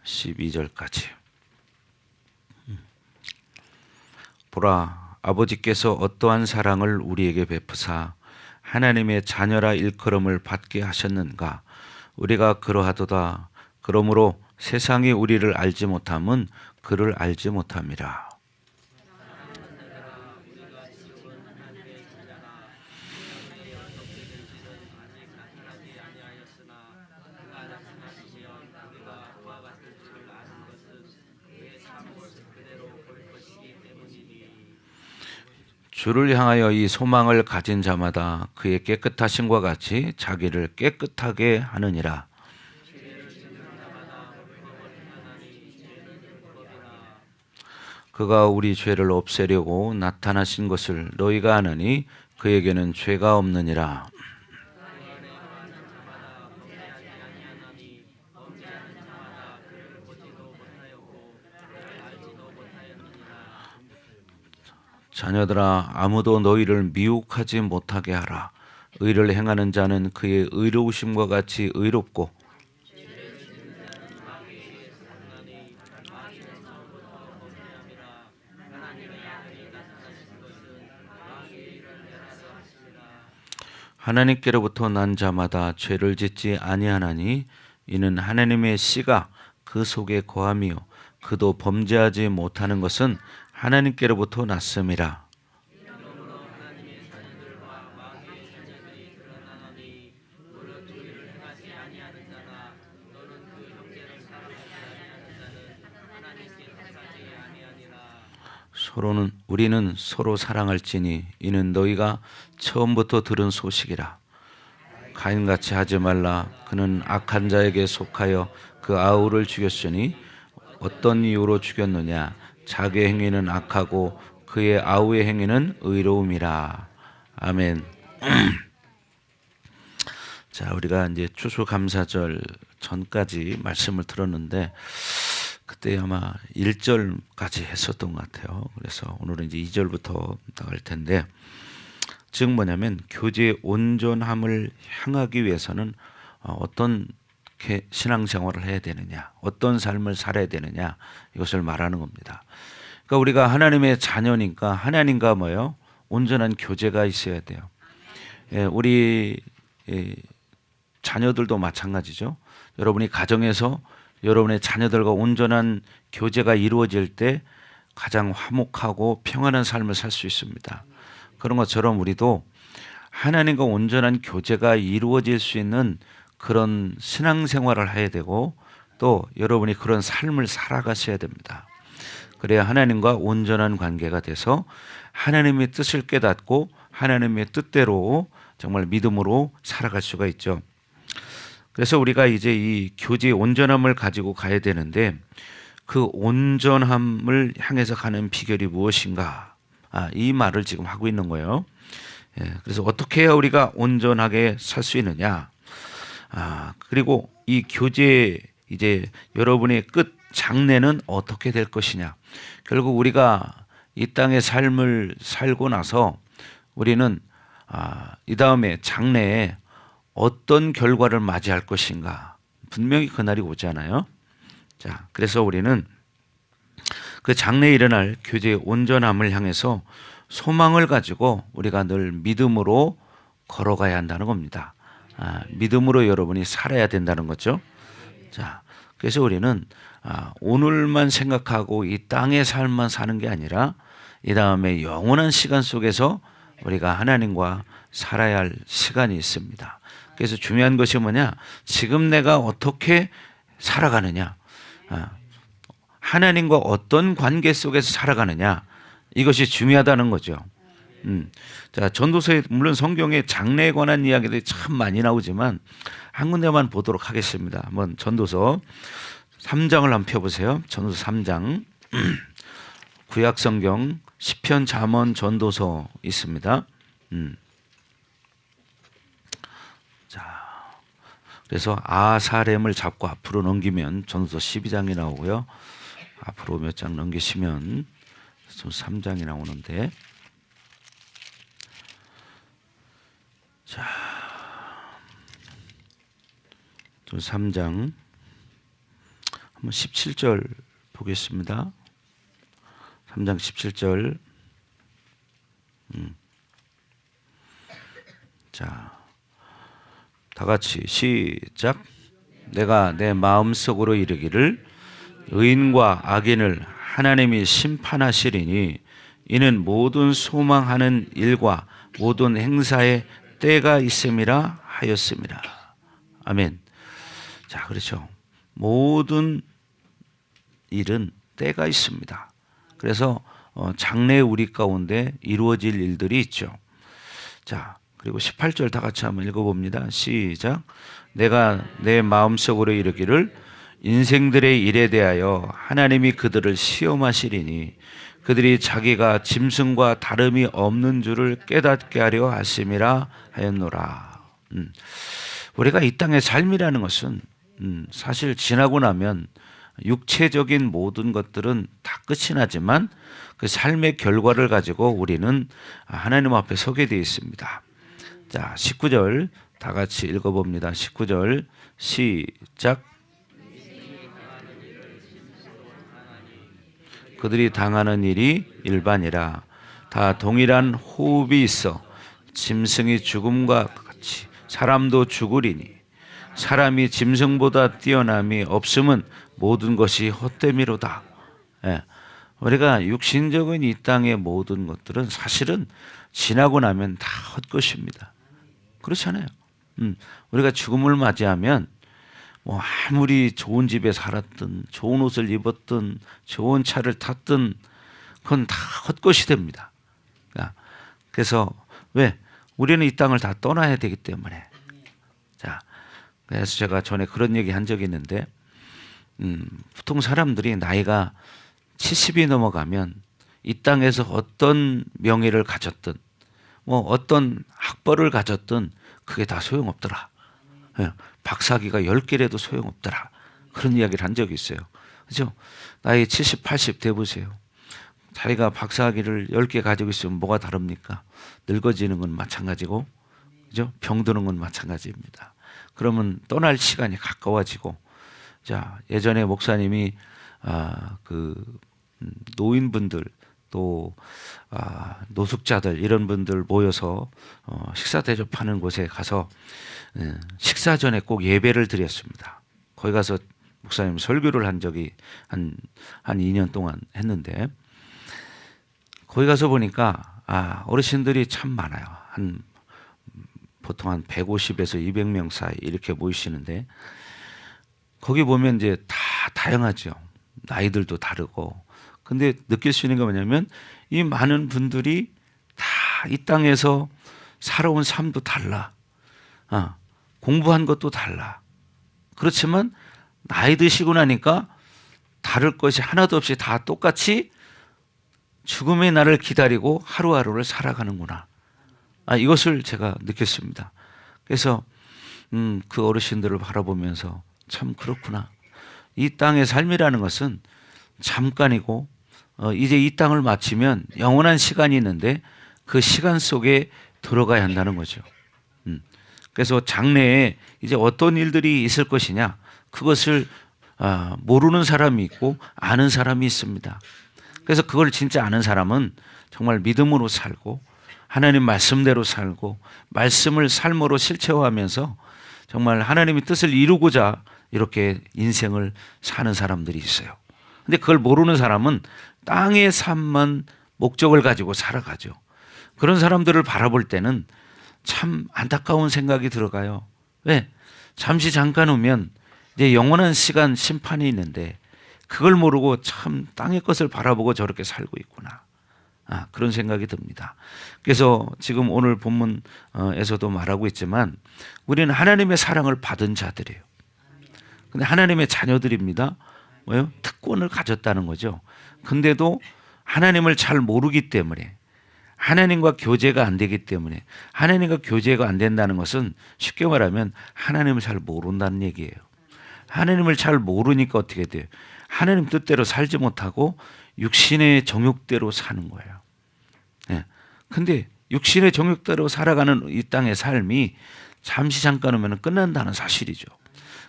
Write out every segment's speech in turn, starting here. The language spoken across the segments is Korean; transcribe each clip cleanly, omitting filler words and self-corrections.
12절까지. 보라, 아버지께서 어떠한 사랑을 우리에게 베푸사 하나님의 자녀라 일컬음을 받게 하셨는가. 우리가 그러하도다. 그러므로 세상이 우리를 알지 못함은 그를 알지 못함이라. 주를 향하여 이 소망을 가진 자마다 그의 깨끗하심과 같이 자기를 깨끗하게 하느니라. 그가 우리 죄를 없애려고 나타나신 것을 너희가 아느니 그에게는 죄가 없느니라. 자녀들아, 아무도 너희를 미혹하지 못하게 하라. 의를 행하는 자는 그의 의로우심과 같이 의롭고 하나님께로부터 난 자마다 죄를 짓지 아니하나니 이는 하나님의 씨가 그 속에 거함이요 그도 범죄하지 못하는 것은 하나님께로부터 났음이라. 우리는 서로 사랑할지니 이는 너희가 처음부터 들은 소식이라. 가인같이 하지 말라. 그는 악한 자에게 속하여 그 아우를 죽였으니 어떤 이유로 죽였느냐. 자기의 행위는 악하고 그의 아우의 행위는 의로움이라. 아멘. 자, 우리가 이제 추수감사절 전까지 말씀을 들었는데 그때 아마 1절까지 했었던 것 같아요. 그래서 오늘은 이제 2절부터 나갈 텐데, 즉 뭐냐면 교제의 온전함을 향하기 위해서는 어떤 신앙생활을 해야 되느냐, 어떤 삶을 살아야 되느냐, 이것을 말하는 겁니다. 그러니까 우리가 하나님의 자녀니까 하나님과 뭐요? 온전한 교제가 있어야 돼요. 우리 자녀들도 마찬가지죠. 여러분이 가정에서 여러분의 자녀들과 온전한 교제가 이루어질 때 가장 화목하고 평안한 삶을 살 수 있습니다. 그런 것처럼 우리도 하나님과 온전한 교제가 이루어질 수 있는 그런 신앙생활을 해야 되고 또 여러분이 그런 삶을 살아가셔야 됩니다. 그래야 하나님과 온전한 관계가 돼서 하나님의 뜻을 깨닫고 하나님의 뜻대로 정말 믿음으로 살아갈 수가 있죠. 그래서 우리가 이제 이 교제의 온전함을 가지고 가야 되는데 그 온전함을 향해서 가는 비결이 무엇인가? 이 말을 지금 하고 있는 거예요. 그래서 어떻게 해야 우리가 온전하게 살 수 있느냐? 그리고 이 교제 이제 여러분의 끝 장래는 어떻게 될 것이냐? 결국 우리가 이 땅의 삶을 살고 나서 우리는 이 다음에 장래에 어떤 결과를 맞이할 것인가? 분명히 그날이 오잖아요. 자, 그래서 우리는 그 장래에 일어날 교제의 온전함을 향해서 소망을 가지고 우리가 늘 믿음으로 걸어가야 한다는 겁니다. 믿음으로 여러분이 살아야 된다는 거죠. 자, 그래서 우리는 오늘만 생각하고 이 땅의 삶만 사는 게 아니라 이 다음에 영원한 시간 속에서 우리가 하나님과 살아야 할 시간이 있습니다. 그래서 중요한 것이 뭐냐? 지금 내가 어떻게 살아가느냐? 하나님과 어떤 관계 속에서 살아가느냐? 이것이 중요하다는 거죠. 자, 전도서에 물론 성경에 장래에 관한 이야기들이 참 많이 나오지만 한 군데만 보도록 하겠습니다. 한번 전도서 3장을 한번 펴보세요. 전도서 3장. 구약 성경 시편, 잠언, 전도서 있습니다. 자, 그래서 아사렘을 잡고 앞으로 넘기면 전도서 12장이 나오고요. 앞으로 몇 장 넘기시면 3장이 나오는데, 자, 3장 한번 17절 보겠습니다. 3장 17절. 자, 다 같이 시작. 내가 내 마음속으로 이르기를 의인과 악인을 하나님이 심판하시리니 이는 모든 소망하는 일과 모든 행사에 때가 있음이라 하였습니다. 아멘. 자, 그렇죠. 모든 일은 때가 있습니다. 그래서 장래 우리 가운데 이루어질 일들이 있죠. 자, 그리고 18절 다 같이 한번 읽어봅니다. 시작. 내가 내 마음속으로 이르기를 인생들의 일에 대하여 하나님이 그들을 시험하시리니 그들이 자기가 짐승과 다름이 없는 줄을 깨닫게 하려 하심이라 하였노라. 우리가 이 땅의 삶이라는 것은 사실 지나고 나면 육체적인 모든 것들은 다 끝이 나지만 그 삶의 결과를 가지고 우리는 하나님 앞에 서게 되어 있습니다. 자, 19절 다 같이 읽어봅니다. 19절 시작. 그들이 당하는 일이 일반이라 다 동일한 호흡이 있어 짐승이 죽음과 같이 사람도 죽으리니 사람이 짐승보다 뛰어남이 없음은 모든 것이 헛됨이로다. 예. 우리가 육신적인 이 땅의 모든 것들은 사실은 지나고 나면 다 헛것입니다. 그렇잖아요. 우리가 죽음을 맞이하면 뭐 아무리 좋은 집에 살았든 좋은 옷을 입었든 좋은 차를 탔든 그건 다 헛것이 됩니다. 그래서 왜? 우리는 이 땅을 다 떠나야 되기 때문에. 자, 그래서 제가 전에 그런 얘기 한 적이 있는데 보통 사람들이 나이가 70이 넘어가면 이 땅에서 어떤 명예를 가졌든 뭐 어떤 학벌을 가졌든 그게 다 소용없더라. 박사학위가 10개라도 소용없더라. 그런 이야기를 한 적이 있어요. 그죠? 나이 70, 80 돼보세요. 자기가 박사학위를 10개 가지고 있으면 뭐가 다릅니까? 늙어지는 건 마찬가지고, 그죠? 병드는 건 마찬가지입니다. 그러면 떠날 시간이 가까워지고, 자, 예전에 목사님이 노인분들 또 노숙자들 이런 분들 모여서 식사 대접하는 곳에 가서 식사 전에 꼭 예배를 드렸습니다. 거기 가서 목사님 설교를 한 적이 한 2년 동안 했는데 거기 가서 보니까 어르신들이 참 많아요. 보통 한 150에서 200명 사이 이렇게 모이시는데 거기 보면 이제 다 다양하죠. 나이들도 다르고. 근데 느낄 수 있는 게 뭐냐면 이 많은 분들이 다 이 땅에서 살아온 삶도 달라. 공부한 것도 달라. 그렇지만 나이 드시고 나니까 다를 것이 하나도 없이 다 똑같이 죽음의 날을 기다리고 하루하루를 살아가는구나. 이것을 제가 느꼈습니다. 그래서 그 어르신들을 바라보면서 참 그렇구나. 이 땅의 삶이라는 것은 잠깐이고 이제 이 땅을 마치면 영원한 시간이 있는데 그 시간 속에 들어가야 한다는 거죠. 그래서 장래에 이제 어떤 일들이 있을 것이냐 그것을 모르는 사람이 있고 아는 사람이 있습니다. 그래서 그걸 진짜 아는 사람은 정말 믿음으로 살고 하나님 말씀대로 살고 말씀을 삶으로 실체화하면서 정말 하나님의 뜻을 이루고자 이렇게 인생을 사는 사람들이 있어요. 근데 그걸 모르는 사람은 땅의 삶만 목적을 가지고 살아가죠. 그런 사람들을 바라볼 때는 참 안타까운 생각이 들어가요. 왜? 잠시 잠깐 오면 이제 영원한 시간 심판이 있는데 그걸 모르고 참 땅의 것을 바라보고 저렇게 살고 있구나. 그런 생각이 듭니다. 그래서 지금 오늘 본문에서도 말하고 있지만 우리는 하나님의 사랑을 받은 자들이에요. 근데 하나님의 자녀들입니다. 뭐요? 특권을 가졌다는 거죠. 근데도 하나님을 잘 모르기 때문에 하나님과 교제가 안 되기 때문에 하나님과 교제가 안 된다는 것은 쉽게 말하면 하나님을 잘 모른다는 얘기예요. 하나님을 잘 모르니까 어떻게 돼요? 하나님 뜻대로 살지 못하고 육신의 정욕대로 사는 거예요. 근데 육신의 정욕대로 살아가는 이 땅의 삶이 잠시 잠깐 오면 끝난다는 사실이죠.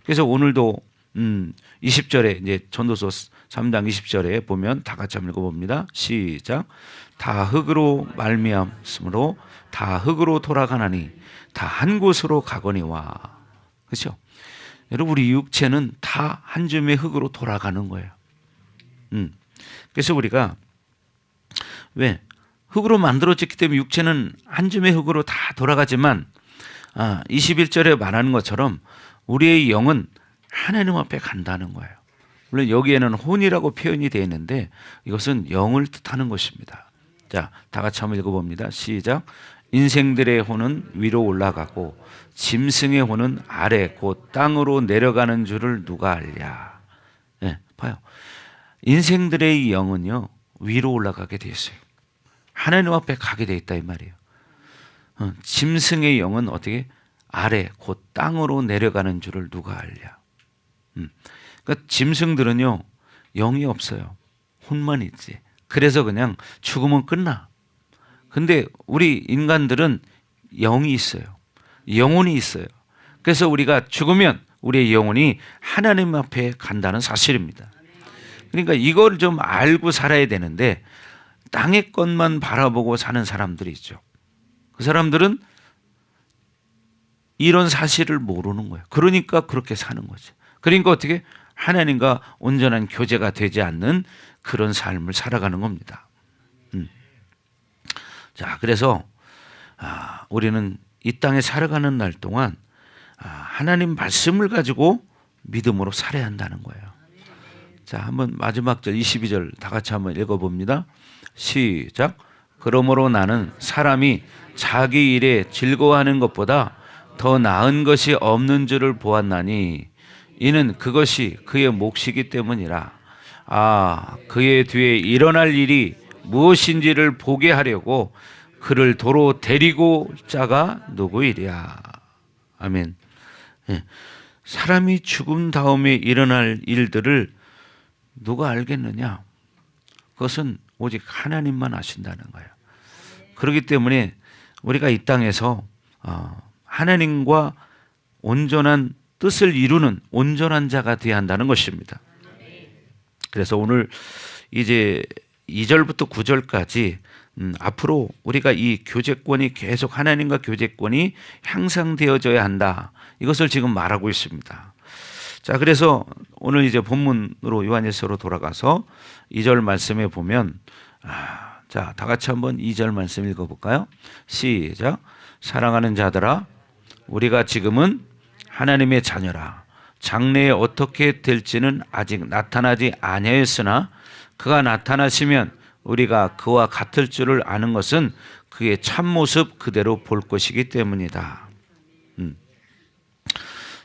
그래서 오늘도 20절에 이제 전도서 3장 20절에 보면 다 같이 한번 읽어봅니다. 시작. 다 흙으로 말미암으로 다 흙으로 돌아가나니 다 한 곳으로 가거니와. 그렇죠? 여러분 우리 육체는 다 한 줌의 흙으로 돌아가는 거예요. 그래서 우리가 왜 흙으로 만들어졌기 때문에 육체는 한 줌의 흙으로 다 돌아가지만 21절에 말하는 것처럼 우리의 영은 하나님 앞에 간다는 거예요. 물론 여기에는 혼이라고 표현이 되어 있는데 이것은 영을 뜻하는 것입니다. 자, 다 같이 한번 읽어봅니다. 시작. 인생들의 혼은 위로 올라가고 짐승의 혼은 아래 곧 땅으로 내려가는 줄을 누가 알랴. 네, 봐요. 인생들의 영은요 위로 올라가게 되어 있어요. 하나님 앞에 가게 되어 있다 이 말이에요. 짐승의 영은 어떻게 아래 곧 땅으로 내려가는 줄을 누가 알랴. 그러니까 짐승들은요 영이 없어요. 혼만 있지. 그래서 그냥 죽으면 끝나. 근데 우리 인간들은 영이 있어요. 영혼이 있어요. 그래서 우리가 죽으면 우리의 영혼이 하나님 앞에 간다는 사실입니다. 그러니까 이걸 좀 알고 살아야 되는데 땅의 것만 바라보고 사는 사람들이 있죠. 그 사람들은 이런 사실을 모르는 거예요. 그러니까 그렇게 사는 거죠. 그러니까 어떻게 하나님과 온전한 교제가 되지 않는 그런 삶을 살아가는 겁니다. 자, 그래서 우리는 이 땅에 살아가는 날 동안 하나님 말씀을 가지고 믿음으로 살아야 한다는 거예요. 자, 한번 마지막 절 22절 다 같이 한번 읽어봅니다. 시작. 그러므로 나는 사람이 자기 일에 즐거워하는 것보다 더 나은 것이 없는 줄을 보았나니 이는 그것이 그의 몫이기 때문이라. 그의 뒤에 일어날 일이 무엇인지를 보게 하려고 그를 도로 데리고 자가 누구이랴. 아멘. 사람이 죽음 다음에 일어날 일들을 누가 알겠느냐? 그것은 오직 하나님만 아신다는 거예요. 그렇기 때문에 우리가 이 땅에서 하나님과 온전한 뜻을 이루는 온전한 자가 되어야 한다는 것입니다. 그래서 오늘 이제 2절부터 9절까지 앞으로 우리가 이 교제권이 계속 하나님과 교제권이 향상되어져야 한다. 이것을 지금 말하고 있습니다. 자, 그래서 오늘 이제 본문으로 요한일서로 돌아가서 2절 말씀에 보면 자, 다 같이 한번 2절 말씀 읽어볼까요? 시작. 사랑하는 자들아, 우리가 지금은 하나님의 자녀라. 장래에 어떻게 될지는 아직 나타나지 아니하였으나 그가 나타나시면 우리가 그와 같을 줄을 아는 것은 그의 참모습 그대로 볼 것이기 때문이다.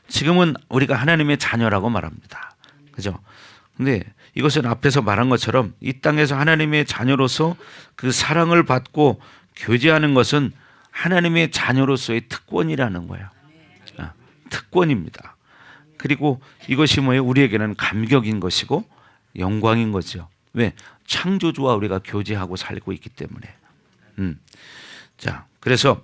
지금은 우리가 하나님의 자녀라고 말합니다. 그죠? 근데 이것은 앞에서 말한 것처럼 이 땅에서 하나님의 자녀로서 그 사랑을 받고 교제하는 것은 하나님의 자녀로서의 특권이라는 거예요. 특권입니다. 그리고 이것이 뭐예요? 우리에게는 감격인 것이고 영광인 거죠. 왜? 창조주와 우리가 교제하고 살고 있기 때문에. 자, 그래서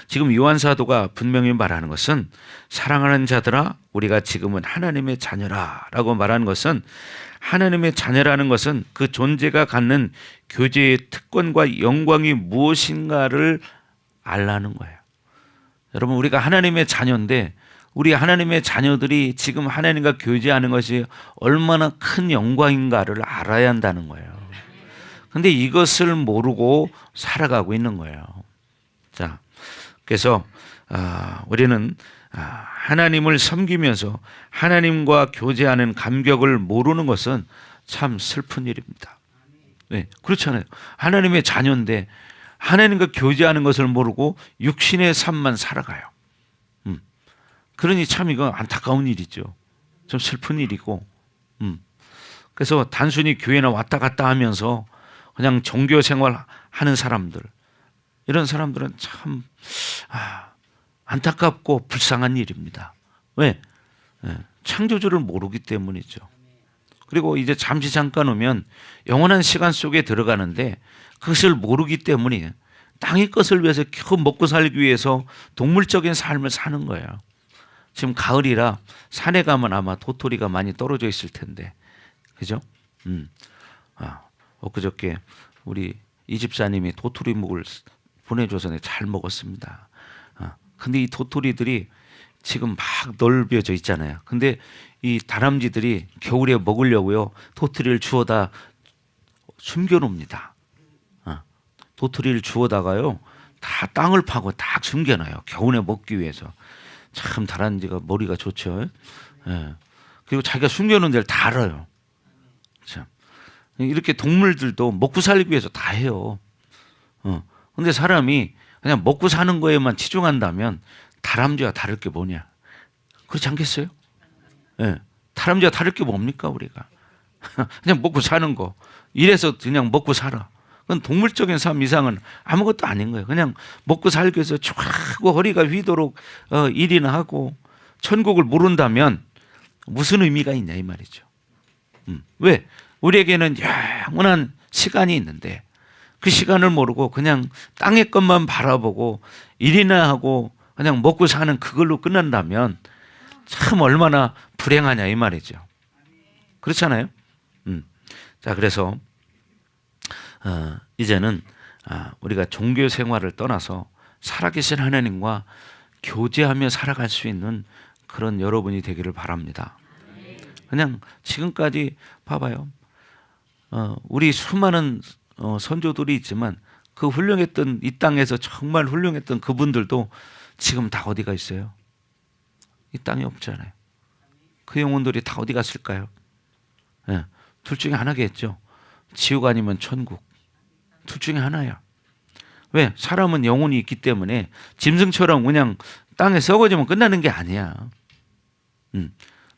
지금 요한 사도가 분명히 말하는 것은 사랑하는 자들아, 우리가 지금은 하나님의 자녀라라고 말하는 것은 하나님의 자녀라는 것은 그 존재가 갖는 교제의 특권과 영광이 무엇인가를 알라는 거예요. 여러분, 우리가 하나님의 자녀인데 우리 하나님의 자녀들이 지금 하나님과 교제하는 것이 얼마나 큰 영광인가를 알아야 한다는 거예요. 근데 이것을 모르고 살아가고 있는 거예요. 자, 그래서 우리는 하나님을 섬기면서 하나님과 교제하는 감격을 모르는 것은 참 슬픈 일입니다. 네, 그렇잖아요. 하나님의 자녀인데 하나님과 교제하는 것을 모르고 육신의 삶만 살아가요. 그러니 참 이거 안타까운 일이죠. 좀 슬픈 일이고. 그래서 단순히 교회나 왔다 갔다 하면서 그냥 종교 생활 하는 사람들, 이런 사람들은 참 안타깝고 불쌍한 일입니다. 왜? 창조주를 모르기 때문이죠. 그리고 이제 잠시 잠깐 오면 영원한 시간 속에 들어가는데 그것을 모르기 때문에 땅의 것을 위해서 겨우 먹고 살기 위해서 동물적인 삶을 사는 거예요. 지금 가을이라 산에 가면 아마 도토리가 많이 떨어져 있을 텐데, 그죠? 엊그저께 우리 이 집사님이 도토리 묵을 보내줘서 내가 잘 먹었습니다. 근데 이 도토리들이 지금 막 넓혀져 있잖아요. 근데 이 다람쥐들이 겨울에 먹으려고요, 도토리를 주워다 숨겨놓습니다. 도토리를 주워다가요, 다 땅을 파고 딱 숨겨놔요. 겨울에 먹기 위해서. 참 다람쥐가 머리가 좋죠. 예. 그리고 자기가 숨겨놓은 데를 다 알아요. 참. 이렇게 동물들도 먹고 살기 위해서 다 해요. 근데 사람이 그냥 먹고 사는 거에만 치중한다면 다람쥐와 다를 게 뭐냐? 그렇지 않겠어요? 예. 다람쥐와 다를 게 뭡니까, 우리가? 그냥 먹고 사는 거. 이래서 그냥 먹고 살아. 그건 동물적인 삶 이상은 아무것도 아닌 거예요. 그냥 먹고 살기 위해서 촤하고 허리가 휘도록 일이나 하고 천국을 모른다면 무슨 의미가 있냐 이 말이죠. 왜? 우리에게는 영원한 시간이 있는데 그 시간을 모르고 그냥 땅의 것만 바라보고 일이나 하고 그냥 먹고 사는 그걸로 끝난다면 참 얼마나 불행하냐 이 말이죠. 그렇잖아요. 자, 그래서 이제는 우리가 종교 생활을 떠나서 살아계신 하나님과 교제하며 살아갈 수 있는 그런 여러분이 되기를 바랍니다. 그냥 지금까지 봐봐요. 우리 수많은 선조들이 있지만 그 훌륭했던 이 땅에서 정말 훌륭했던 그분들도 지금 다 어디가 있어요? 이 땅에 없잖아요. 그 영혼들이 다 어디 갔을까요? 네, 둘 중에 하나겠죠. 지옥 아니면 천국. 둘 중에 하나야. 왜? 사람은 영혼이 있기 때문에 짐승처럼 그냥 땅에 썩어지면 끝나는 게 아니야.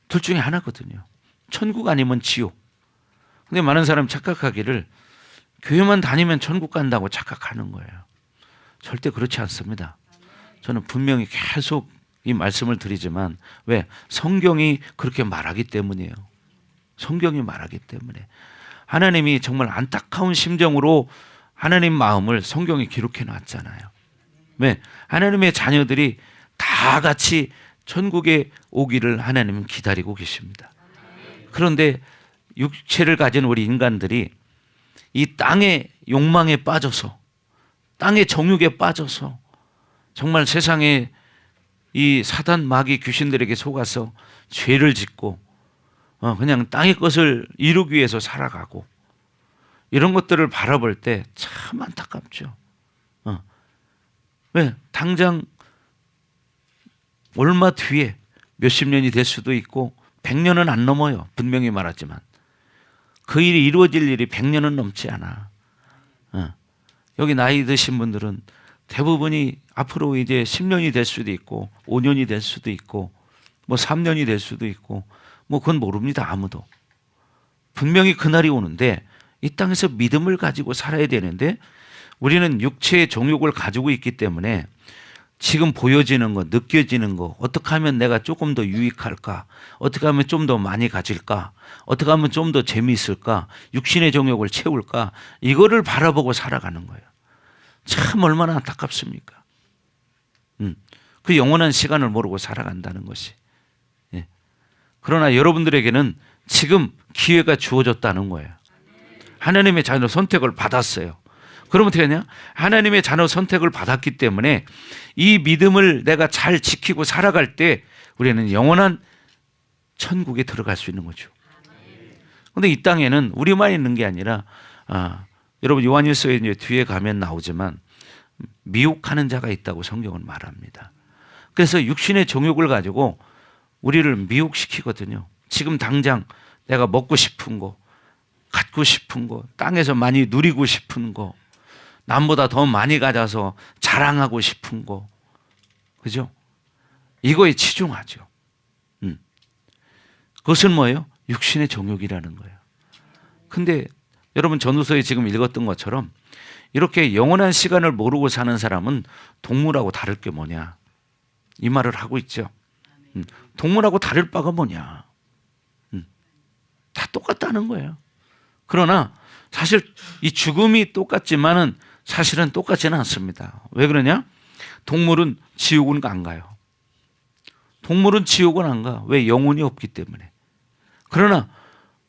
둘 중에 하나거든요. 천국 아니면 지옥. 근데 많은 사람이 착각하기를 교회만 다니면 천국 간다고 착각하는 거예요. 절대 그렇지 않습니다. 저는 분명히 계속 이 말씀을 드리지만 왜? 성경이 그렇게 말하기 때문이에요. 성경이 말하기 때문에. 하나님이 정말 안타까운 심정으로 하나님 마음을 성경에 기록해 놨잖아요. 왜? 하나님의 자녀들이 다 같이 천국에 오기를 하나님은 기다리고 계십니다. 그런데 육체를 가진 우리 인간들이 이 땅의 욕망에 빠져서 땅의 정욕에 빠져서 정말 세상에 이 사단 마귀 귀신들에게 속아서 죄를 짓고 그냥 땅의 것을 이루기 위해서 살아가고 이런 것들을 바라볼 때 참 안타깝죠. 왜? 당장 얼마 뒤에 몇십 년이 될 수도 있고 100년은 안 넘어요. 분명히 말하지만 그 일이 이루어질 일이 100년은 넘지 않아. 여기 나이 드신 분들은 대부분이 앞으로 이제 10년이 될 수도 있고 5년이 될 수도 있고 뭐 3년이 될 수도 있고 뭐 그건 모릅니다. 아무도. 분명히 그날이 오는데 이 땅에서 믿음을 가지고 살아야 되는데 우리는 육체의 정욕을 가지고 있기 때문에 지금 보여지는 거, 느껴지는 거, 어떻게 하면 내가 조금 더 유익할까? 어떻게 하면 좀 더 많이 가질까? 어떻게 하면 좀 더 재미있을까? 육신의 정욕을 채울까? 이거를 바라보고 살아가는 거예요. 참 얼마나 안타깝습니까? 그 영원한 시간을 모르고 살아간다는 것이. 예. 그러나 여러분들에게는 지금 기회가 주어졌다는 거예요. 하나님의 자녀 선택을 받았어요. 그러면 어떻게 하냐? 하나님의 자녀 선택을 받았기 때문에 이 믿음을 내가 잘 지키고 살아갈 때 우리는 영원한 천국에 들어갈 수 있는 거죠. 그런데 이 땅에는 우리만 있는 게 아니라 여러분 요한일서에 이제 뒤에 가면 나오지만 미혹하는 자가 있다고 성경은 말합니다. 그래서 육신의 정욕을 가지고 우리를 미혹시키거든요. 지금 당장 내가 먹고 싶은 거, 갖고 싶은 거, 땅에서 많이 누리고 싶은 거, 남보다 더 많이 가져서 자랑하고 싶은 거, 그죠? 이거에 치중하죠. 그것은 뭐예요? 육신의 정욕이라는 거예요. 근데 여러분 전도서에 지금 읽었던 것처럼 이렇게 영원한 시간을 모르고 사는 사람은 동물하고 다를 게 뭐냐? 이 말을 하고 있죠. 동물하고 다를 바가 뭐냐? 다 똑같다는 거예요. 그러나 사실 이 죽음이 똑같지만은 사실은 똑같지는 않습니다. 왜 그러냐? 동물은 지옥은 안 가요. 동물은 지옥은 안 가. 왜? 영혼이 없기 때문에. 그러나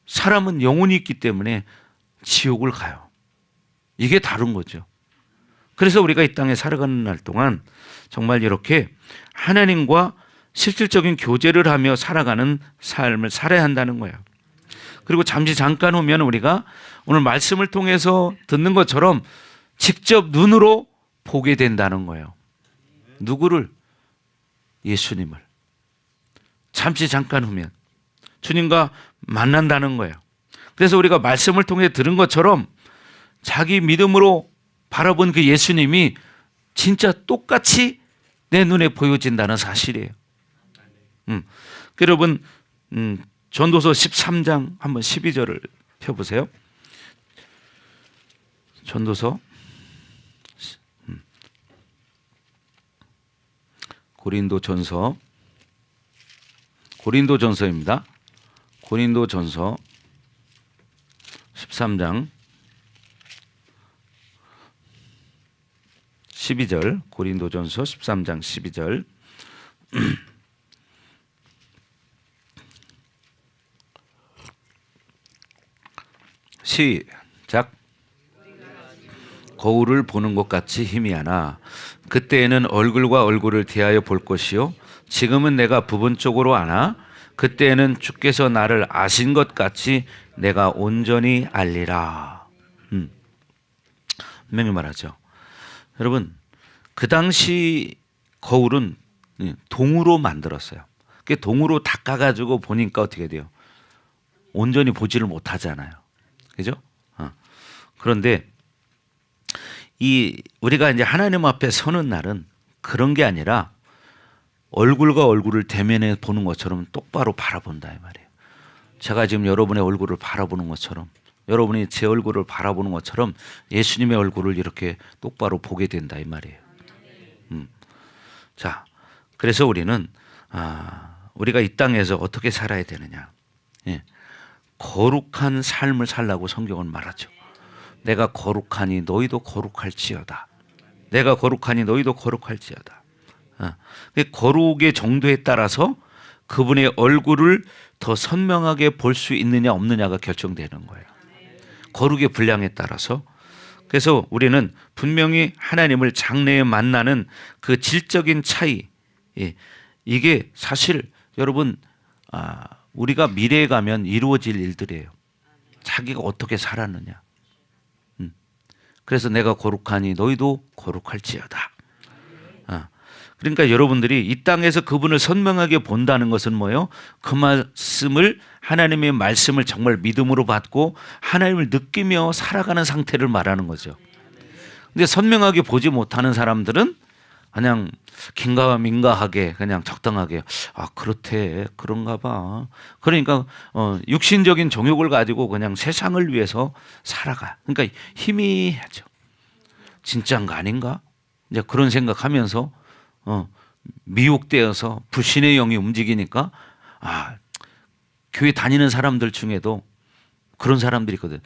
사람은 영혼이 있기 때문에 지옥을 가요. 이게 다른 거죠. 그래서 우리가 이 땅에 살아가는 날 동안 정말 이렇게 하나님과 실질적인 교제를 하며 살아가는 삶을 살아야 한다는 거예요. 그리고 잠깐 후면 우리가 오늘 말씀을 통해서 듣는 것처럼 직접 눈으로 보게 된다는 거예요. 누구를? 예수님을. 잠깐 후면 주님과 만난다는 거예요. 그래서 우리가 말씀을 통해 들은 것처럼 자기 믿음으로 바라본 그 예수님이 진짜 똑같이 내 눈에 보여진다는 사실이에요. 여러분 전도서 13장 한번 12절을 펴보세요. 전도서 고린도전서입니다. 고린도전서 13장 12절, 고린도전서 13장 12절. 시작. 거울을 보는 것 같이 희미하나 그때에는 얼굴과 얼굴을 대하여 볼 것이요 지금은 내가 부분적으로 아나 그때에는 주께서 나를 아신 것 같이 내가 온전히 알리라. 분명히 말하죠. 여러분 그 당시 거울은 동으로 만들었어요. 동으로 닦아가지고 보니까 어떻게 돼요? 온전히 보지를 못하잖아요. 그죠? 그런데 우리가 이제 하나님 앞에 서는 날은 그런 게 아니라 얼굴과 얼굴을 대면해 보는 것처럼 똑바로 바라본다 이 말이에요. 제가 지금 여러분의 얼굴을 바라보는 것처럼 여러분이 제 얼굴을 바라보는 것처럼 예수님의 얼굴을 이렇게 똑바로 보게 된다 이 말이에요. 자, 그래서 우리는 우리가 이 땅에서 어떻게 살아야 되느냐? 거룩한 삶을 살라고 성경은 말하죠. 내가 거룩하니 너희도 거룩할지어다. 내가 거룩하니 너희도 거룩할지어다. 거룩의 정도에 따라서 그분의 얼굴을 더 선명하게 볼 수 있느냐 없느냐가 결정되는 거예요. 거룩의 분량에 따라서. 그래서 우리는 분명히 하나님을 장래에 만나는 그 질적인 차이, 이게 사실 여러분 우리가 미래에 가면 이루어질 일들이에요. 자기가 어떻게 살았느냐. 그래서 내가 거룩하니 너희도 거룩할지어다. 그러니까 여러분들이 이 땅에서 그분을 선명하게 본다는 것은 뭐예요? 그 말씀을 하나님의 말씀을 정말 믿음으로 받고 하나님을 느끼며 살아가는 상태를 말하는 거죠. 근데 선명하게 보지 못하는 사람들은 그냥 긴가민가하게 그냥 적당하게 그렇대 그런가 봐. 그러니까 육신적인 정욕을 가지고 그냥 세상을 위해서 살아가. 그러니까 희미하죠. 진짜인가 아닌가? 이제 그런 생각하면서 미혹되어서 불신의 영이 움직이니까 교회 다니는 사람들 중에도 그런 사람들이 있거든.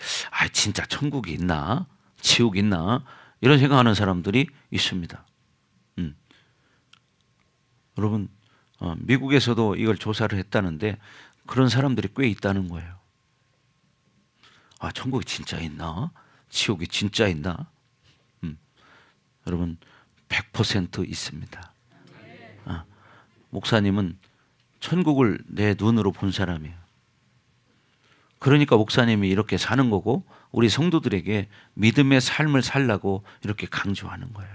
진짜 천국이 있나? 지옥이 있나? 이런 생각하는 사람들이 있습니다. 여러분 미국에서도 이걸 조사를 했다는데 그런 사람들이 꽤 있다는 거예요. 천국이 진짜 있나? 지옥이 진짜 있나? 여러분 100% 있습니다. 목사님은 천국을 내 눈으로 본 사람이에요. 그러니까 목사님이 이렇게 사는 거고 우리 성도들에게 믿음의 삶을 살라고 이렇게 강조하는 거예요.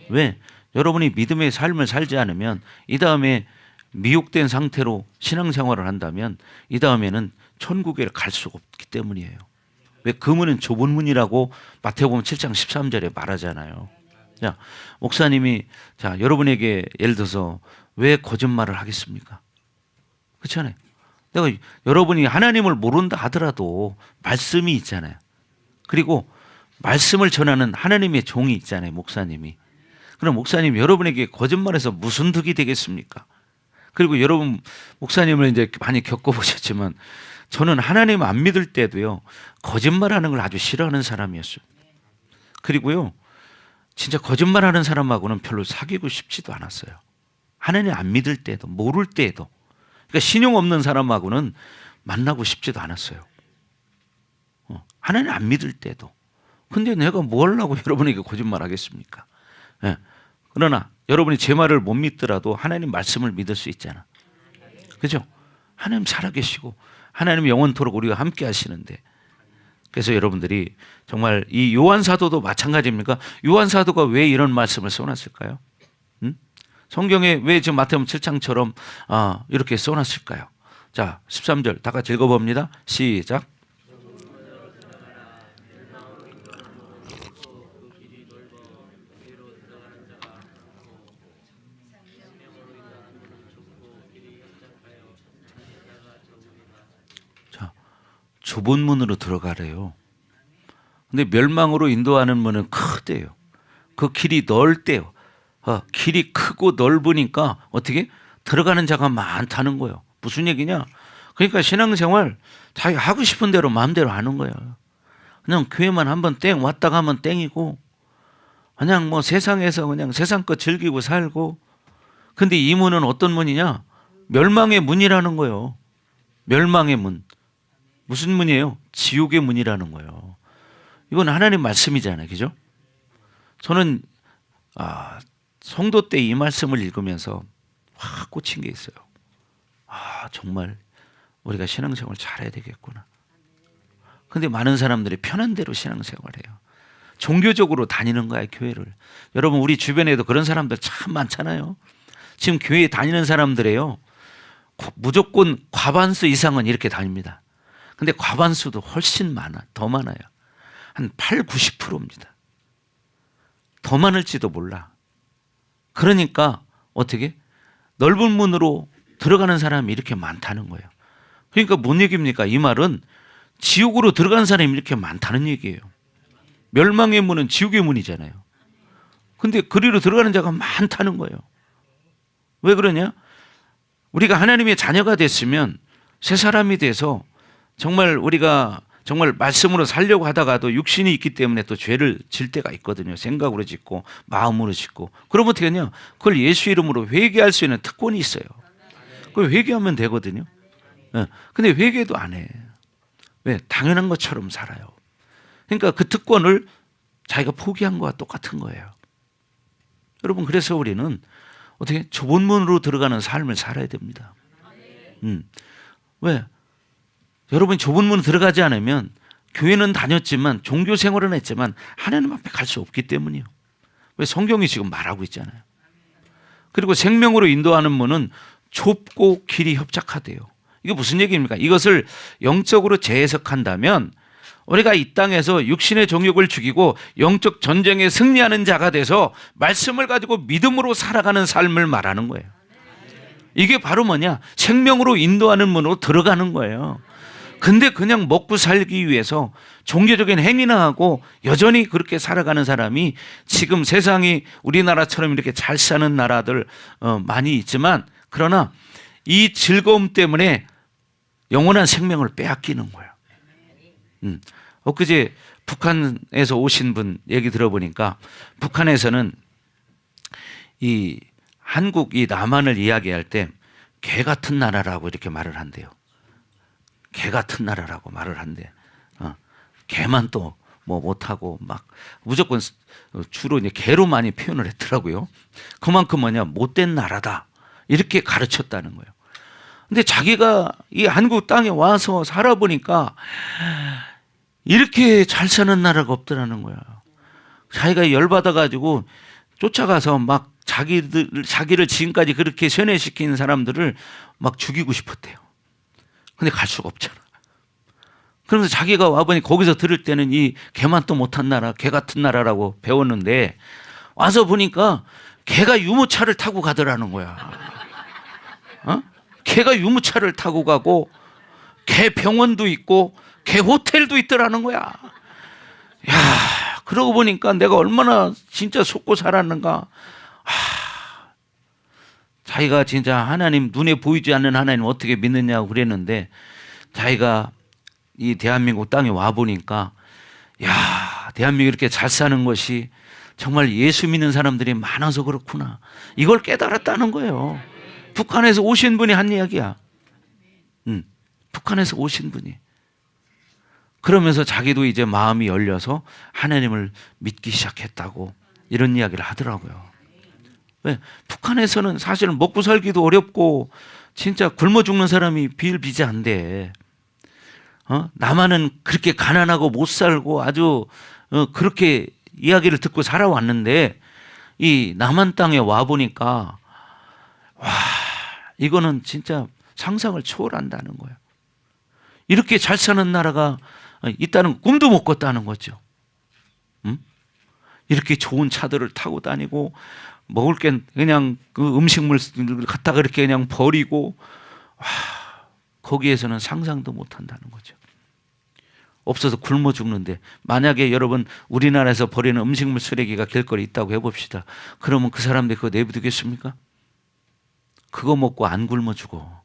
왜? 여러분이 믿음의 삶을 살지 않으면 이 다음에 미혹된 상태로 신앙생활을 한다면 이 다음에는 천국에 갈 수가 없기 때문이에요. 왜? 그 문은 좁은 문이라고 마태복음 7장 13절에 말하잖아요. 자, 목사님이 여러분에게 예를 들어서 왜 거짓말을 하겠습니까? 그렇잖아요. 내가 여러분이 하나님을 모른다 하더라도 말씀이 있잖아요. 그리고 말씀을 전하는 하나님의 종이 있잖아요. 목사님이. 그럼 목사님 여러분에게 거짓말해서 무슨 득이 되겠습니까? 그리고 여러분 목사님을 이제 많이 겪어보셨지만 저는 하나님 안 믿을 때도요 거짓말하는 걸 아주 싫어하는 사람이었어요. 그리고요 진짜 거짓말하는 사람하고는 별로 사귀고 싶지도 않았어요. 하나님 안 믿을 때도, 모를 때에도. 그러니까 신용 없는 사람하고는 만나고 싶지도 않았어요. 하나님 안 믿을 때도. 근데 내가 뭐 하려고 여러분에게 거짓말 하겠습니까? 예. 그러나 여러분이 제 말을 못 믿더라도 하나님 말씀을 믿을 수 있잖아. 그죠? 하나님 살아계시고 하나님 영원토록 우리와 함께 하시는데, 그래서 여러분들이 정말 이 요한사도도 마찬가지입니까? 요한사도가 왜 이런 말씀을 써놨을까요? 성경에 왜 지금 마태복음 7장처럼 이렇게 써놨을까요? 자, 13절 다 같이 읽어봅니다. 시작. 좁은 문으로 들어가래요. 근데 멸망으로 인도하는 문은 크대요. 그 길이 넓대요. 길이 크고 넓으니까 어떻게 들어가는 자가 많다는 거예요. 무슨 얘기냐? 그러니까 신앙생활 자기가 하고 싶은 대로 마음대로 하는 거예요. 그냥 교회만 한번 땡 왔다 가면 땡이고, 그냥 뭐 세상에서 그냥 세상 거 즐기고 살고. 근데 이 문은 어떤 문이냐? 멸망의 문이라는 거예요. 멸망의 문. 무슨 문이에요? 지옥의 문이라는 거예요. 이건 하나님 말씀이잖아요. 그죠? 저는 성도 때 이 말씀을 읽으면서 확 꽂힌 게 있어요. 정말 우리가 신앙생활 잘해야 되겠구나. 근데 많은 사람들이 편한 대로 신앙생활해요. 종교적으로 다니는 거야, 교회를. 여러분, 우리 주변에도 그런 사람들 참 많잖아요. 지금 교회에 다니는 사람들이에요, 무조건 과반수 이상은 이렇게 다닙니다. 근데 과반수도 훨씬 더 많아요. 한 8, 90%입니다. 더 많을지도 몰라. 그러니까 어떻게? 넓은 문으로 들어가는 사람이 이렇게 많다는 거예요. 그러니까 뭔 얘기입니까? 이 말은 지옥으로 들어가는 사람이 이렇게 많다는 얘기예요. 멸망의 문은 지옥의 문이잖아요. 근데 그리로 들어가는 자가 많다는 거예요. 왜 그러냐? 우리가 하나님의 자녀가 됐으면 새 사람이 돼서 정말 우리가 정말 말씀으로 살려고 하다가도 육신이 있기 때문에 또 죄를 질 때가 있거든요. 생각으로 짓고 마음으로 짓고. 그러면 어떻게 하냐? 그걸 예수 이름으로 회개할 수 있는 특권이 있어요. 그걸 회개하면 되거든요. 근데 회개도 안 해. 왜? 당연한 것처럼 살아요. 그러니까 그 특권을 자기가 포기한 거와 똑같은 거예요. 여러분, 그래서 우리는 어떻게 좁은 문으로 들어가는 삶을 살아야 됩니다. 왜? 여러분이 좁은 문으로 들어가지 않으면 교회는 다녔지만 종교 생활은 했지만 하나님 앞에 갈 수 없기 때문이에요. 왜? 성경이 지금 말하고 있잖아요. 그리고 생명으로 인도하는 문은 좁고 길이 협착하대요. 이게 무슨 얘기입니까? 이것을 영적으로 재해석한다면 우리가 이 땅에서 육신의 정욕을 죽이고 영적 전쟁에 승리하는 자가 돼서 말씀을 가지고 믿음으로 살아가는 삶을 말하는 거예요. 이게 바로 뭐냐? 생명으로 인도하는 문으로 들어가는 거예요. 근데 그냥 먹고 살기 위해서 종교적인 행위나 하고 여전히 그렇게 살아가는 사람이 지금 세상이 우리나라처럼 이렇게 잘 사는 나라들 많이 있지만, 그러나 이 즐거움 때문에 영원한 생명을 빼앗기는 거예요. 엊그제 북한에서 오신 분 얘기 들어보니까 북한에서는 이 한국 이 남한을 이야기할 때 개 같은 나라라고 이렇게 말을 한대요. 개 같은 나라라고 말을 한대. 개만 또 뭐 못하고 막 무조건 주로 이제 개로 많이 표현을 했더라고요. 그만큼 뭐냐? 못된 나라다. 이렇게 가르쳤다는 거예요. 근데 자기가 이 한국 땅에 와서 살아보니까 이렇게 잘 사는 나라가 없더라는 거야. 자기가 열받아가지고 쫓아가서 막 자기를 지금까지 그렇게 세뇌시킨 사람들을 막 죽이고 싶었대요. 근데 갈 수가 없잖아. 그러면서 자기가 와보니 거기서 들을 때는 이 개만 또 못한 나라, 개 같은 나라라고 배웠는데 와서 보니까 개가 유모차를 타고 가더라는 거야. 개가 유모차를 타고 가고 개 병원도 있고 개 호텔도 있더라는 거야. 야, 그러고 보니까 내가 얼마나 진짜 속고 살았는가. 자기가 진짜 하나님, 눈에 보이지 않는 하나님 어떻게 믿느냐고 그랬는데 자기가 이 대한민국 땅에 와 보니까, 야, 대한민국 이렇게 잘 사는 것이 정말 예수 믿는 사람들이 많아서 그렇구나. 이걸 깨달았다는 거예요. 북한에서 오신 분이 한 이야기야. 북한에서 오신 분이. 그러면서 자기도 이제 마음이 열려서 하나님을 믿기 시작했다고 이런 이야기를 하더라고요. 왜? 북한에서는 사실은 먹고 살기도 어렵고 진짜 굶어 죽는 사람이 비일비재한데 남한은 그렇게 가난하고 못 살고 아주 그렇게 이야기를 듣고 살아왔는데 이 남한 땅에 와 보니까 와, 이거는 진짜 상상을 초월한다는 거예요. 이렇게 잘 사는 나라가 있다는 꿈도 못 꿨다는 거죠. 이렇게 좋은 차들을 타고 다니고 먹을 게 그냥 그 음식물 갖다가 이렇게 그냥 버리고 와, 거기에서는 상상도 못 한다는 거죠. 없어서 굶어 죽는데 만약에 여러분 우리나라에서 버리는 음식물 쓰레기가 길거리에 있다고 해봅시다. 그러면 그 사람들이 그거 내비두겠습니까? 그거 먹고 안 굶어 죽어.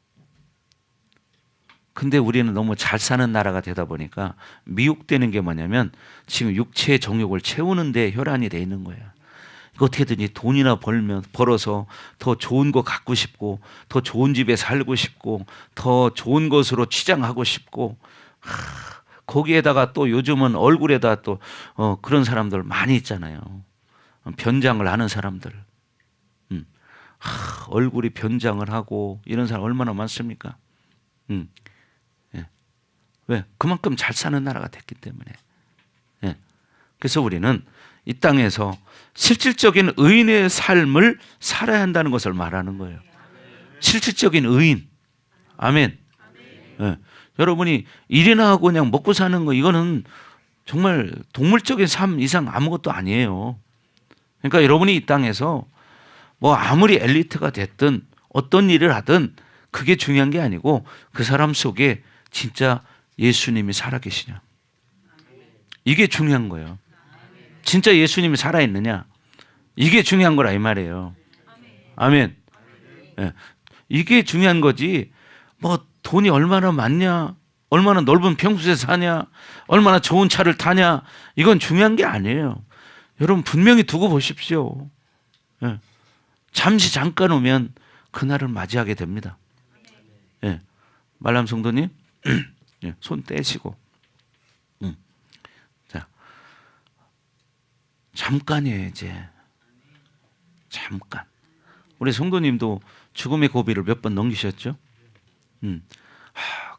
근데 우리는 너무 잘 사는 나라가 되다 보니까 미혹되는 게 뭐냐면 지금 육체의 정욕을 채우는 데 혈안이 돼 있는 거예요. 어떻게든지 돈이나 벌어서 더 좋은 거 갖고 싶고 더 좋은 집에 살고 싶고 더 좋은 것으로 치장하고 싶고 거기에다가 또 요즘은 얼굴에다 또 그런 사람들 많이 있잖아요. 변장을 하는 사람들. 얼굴이 변장을 하고 이런 사람 얼마나 많습니까? 예. 왜? 그만큼 잘 사는 나라가 됐기 때문에. 예. 그래서 우리는 이 땅에서 실질적인 의인의 삶을 살아야 한다는 것을 말하는 거예요. 실질적인 의인. 아멘. 예. 여러분이 일이나 하고 그냥 먹고 사는 거 이거는 정말 동물적인 삶 이상 아무것도 아니에요. 그러니까 여러분이 이 땅에서 뭐 아무리 엘리트가 됐든 어떤 일을 하든 그게 중요한 게 아니고 그 사람 속에 진짜 예수님이 살아계시냐. 이게 중요한 거예요. 진짜 예수님이 살아있느냐. 이게 중요한 거라 이 말이에요. 아멘. 네. 이게 중요한 거지. 뭐 돈이 얼마나 많냐, 얼마나 넓은 평수에 사냐, 얼마나 좋은 차를 타냐, 이건 중요한 게 아니에요. 여러분 분명히 두고 보십시오. 네. 잠시 잠깐 오면 그날을 맞이하게 됩니다. 네. 말람 성도님 네. 손 떼시고 자 잠깐이에요. 이제 잠깐. 우리 성도님도 죽음의 고비를 몇 번 넘기셨죠?